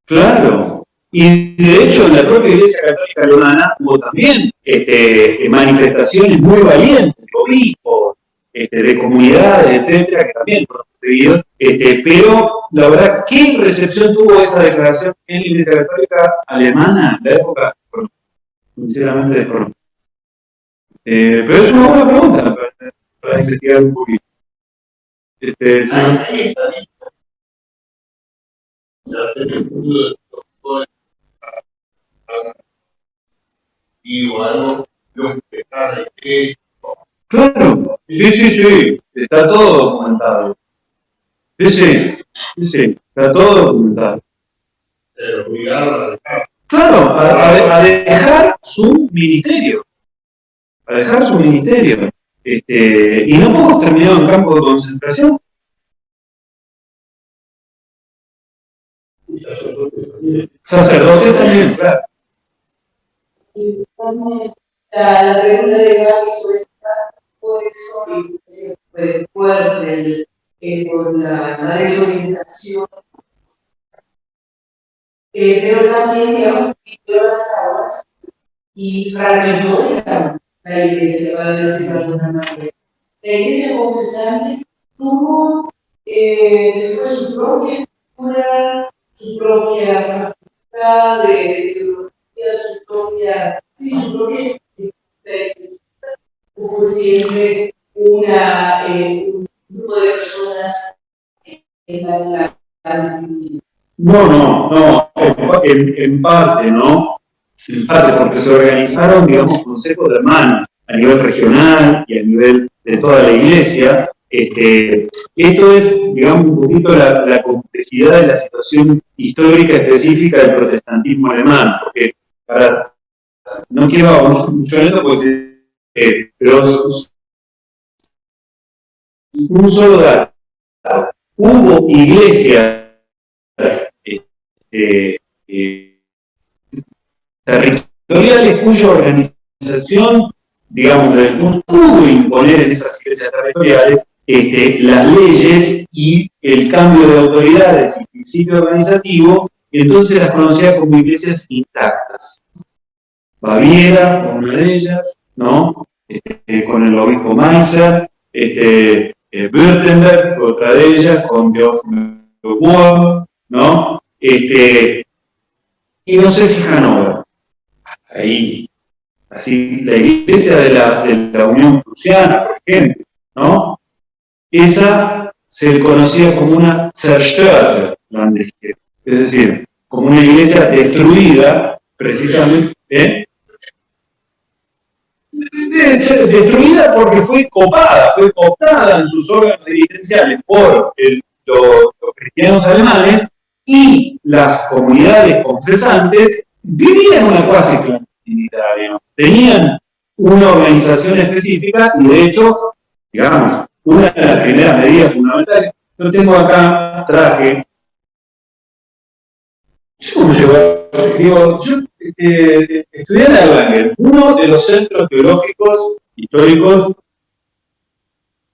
claro. Y de hecho en la propia Iglesia Católica Alemana hubo también manifestaciones muy valientes de obispos, de comunidades, etcétera, que también fueron perseguidos. Pero la verdad, ¿qué recepción tuvo esa declaración en la Iglesia Católica Alemana en la época? Sinceramente desconozco. Pero es una buena pregunta para investigar un poquito. Claro, sí, está todo documentado. Sí, está todo documentado. Claro, a dejar su ministerio. A dejar su ministerio. Y no pocos terminaron en campos de concentración. Sacerdotes también, claro.
Y también la pregunta de Gaby sobre todo eso, y fue fuerte por la desorientación, pero también, digamos, vivió las aguas y fragmentó, digamos, la iglesia, para decirlo de alguna manera. La iglesia confesante tuvo después su propia cultura, su propia facultad de teología, su propia o fue siempre un grupo de personas en la
No, en parte, ¿no? En parte, porque se organizaron, digamos, consejos de hermanos a nivel regional y a nivel de toda la iglesia. Esto es, digamos, un poquito la complejidad de la situación histórica específica del protestantismo alemán, porque no quiero avanzar mucho en esto, pero un solo dato. Hubo iglesias territoriales cuya organización, digamos, pudo imponer en esas iglesias territoriales las leyes y el cambio de autoridades y principio organizativo, y entonces las conocía como iglesias intactas. Baviera fue una de ellas, ¿no? Con el obispo Meiser, Württemberg fue otra de ellas, con Teófilo Wurm, ¿no? Y no sé si Hannover, ahí así, la iglesia de la Unión Prusiana, por ejemplo, ¿no? Esa se conocía como una zerstörte Landeskirche, es decir, como una iglesia destruida, precisamente, destruida porque fue cooptada en sus órganos dirigenciales por los cristianos alemanes, y las comunidades confesantes vivían una cuasi clandestinidad, digamos. Tenían una organización específica y, de hecho, digamos, una de las primeras medidas fundamentales, yo tengo acá, traje, ¿cómo llegó? Digo, yo estudié en Erlangen, uno de los centros teológicos históricos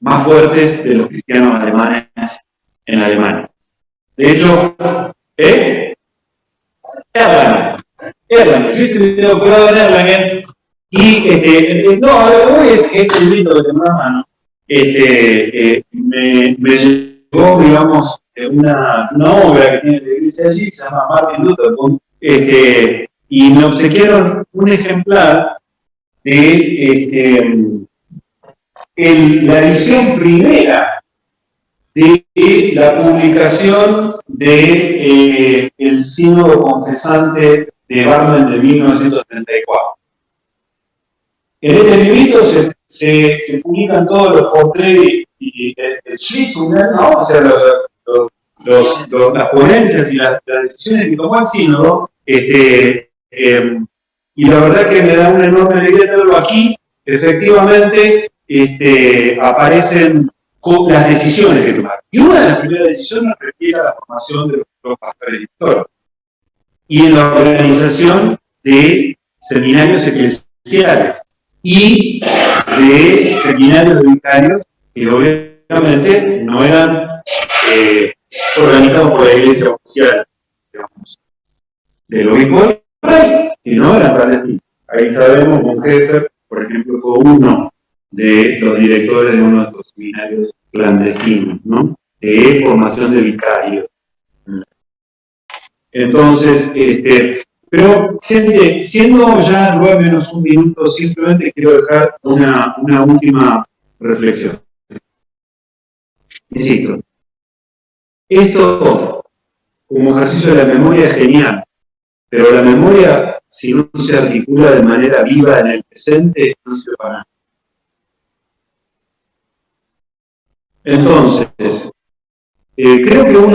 más fuertes de los cristianos alemanes en Alemania. De hecho, Erlangen, yo estudié doctorado en Erlangen, y no, lo que voy es que este librito que tengo en la mano, me llegó, digamos, una obra que tiene la iglesia allí, se llama Martin Luther, y me obsequiaron un ejemplar de la edición primera de la publicación de el Sínodo Confesante de Barmen de 1934. En este librito se publican todos los portretos y el Schließungen, ¿no? O sea, las ponencias y las decisiones que tomó el sínodo, y la verdad que me da una enorme alegría tenerlo aquí. Efectivamente, aparecen las decisiones que tomaron. Y una de las primeras decisiones refiere a la formación de los pastores históricos y en la organización de seminarios eclesiales y de seminarios de vicarios que obviamente no eran organizados por la iglesia oficial, digamos, del obispo del rey, y no eran clandestinos. Ahí sabemos que Heffer, por ejemplo, fue uno de los directores de uno de estos seminarios clandestinos, ¿no? De formación de vicarios. Entonces, pero, gente, siendo ya 9 menos 1 minuto, simplemente quiero dejar una última reflexión. Insisto, esto, como ejercicio de la memoria, es genial, pero la memoria, si no se articula de manera viva en el presente, no sirve para nada. Entonces, creo que un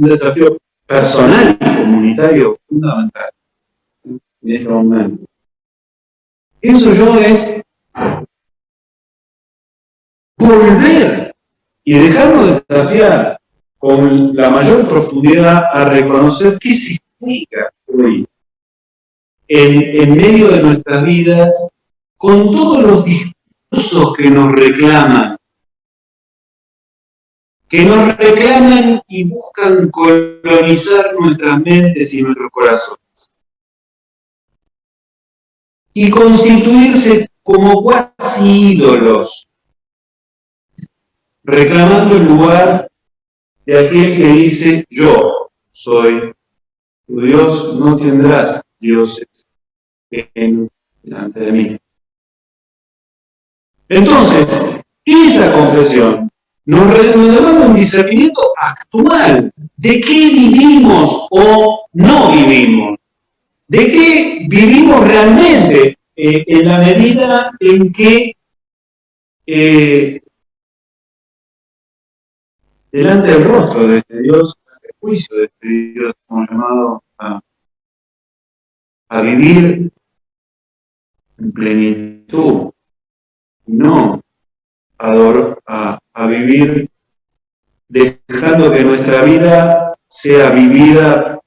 desafío personal y comunitario fundamental en este momento, pienso yo, es volver y dejarnos desafiar con la mayor profundidad a reconocer qué significa hoy en medio de nuestras vidas, con todos los discursos que nos reclaman y buscan colonizar nuestras mentes y nuestros corazones, y constituirse como cuasi ídolos, reclamando el lugar de aquel que dice: yo soy tu Dios, no tendrás dioses delante de mí. Entonces, esta confesión nos demanda un discernimiento actual de qué vivimos o no vivimos, de qué vivimos realmente, en la medida en que delante del rostro de este Dios, el juicio de este Dios, estamos llamados a vivir en plenitud, y no a vivir dejando que nuestra vida sea vivida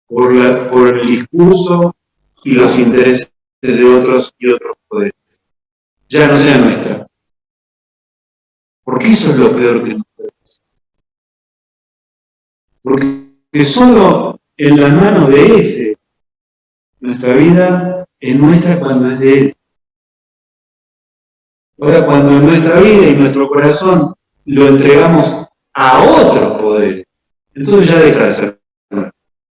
por el discurso y los intereses de otros y otros poderes. Ya no sea nuestra. Porque eso es lo peor que nos puede pasar. Porque solo en las manos de Él, nuestra vida es nuestra cuando es de Él. Ahora, cuando en nuestra vida y nuestro corazón lo entregamos a otro poder, entonces ya deja de ser.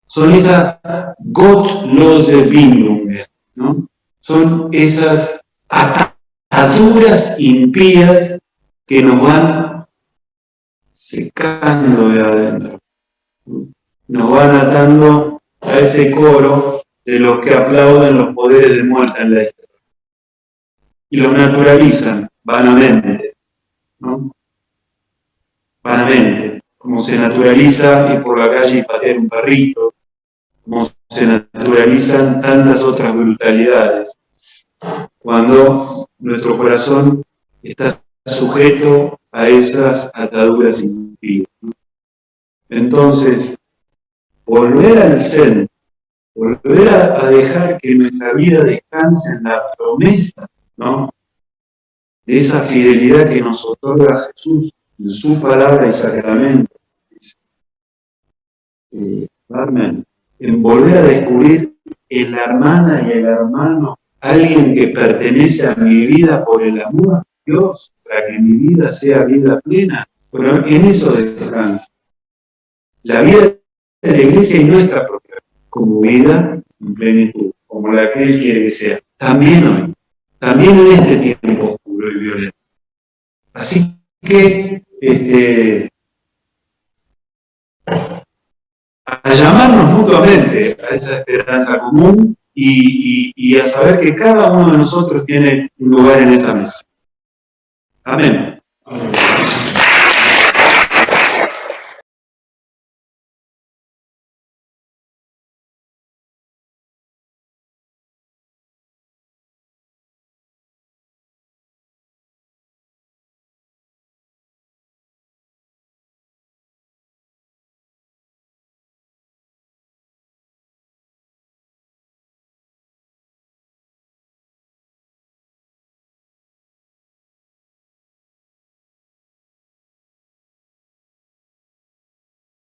Son esas Gottlose Bindungen, ¿no? son esas ataduras impías que nos van secando de adentro. Nos van atando a ese coro de los que aplauden los poderes de muerte en la historia. Y los naturalizan vanamente, ¿no? Vanamente, como se naturaliza ir por la calle y patear un perrito, como se naturalizan tantas otras brutalidades, cuando nuestro corazón está sujeto a esas ataduras impías. Entonces, volver al centro, volver a dejar que nuestra vida descanse en la promesa, ¿no?, de esa fidelidad que nos otorga Jesús en su palabra y sacramento. Amén. En volver a descubrir en la hermana y el hermano alguien que pertenece a mi vida por el amor a Dios, para que mi vida sea vida plena. Pero en eso descansa la vida de la Iglesia y nuestra propia, como vida en plenitud, como la que Él quiere que sea. También hoy, también en este tiempo oscuro y violento. Así que, a llamarnos mutuamente a esa esperanza común y a saber que cada uno de nosotros tiene un lugar en esa mesa. Amén.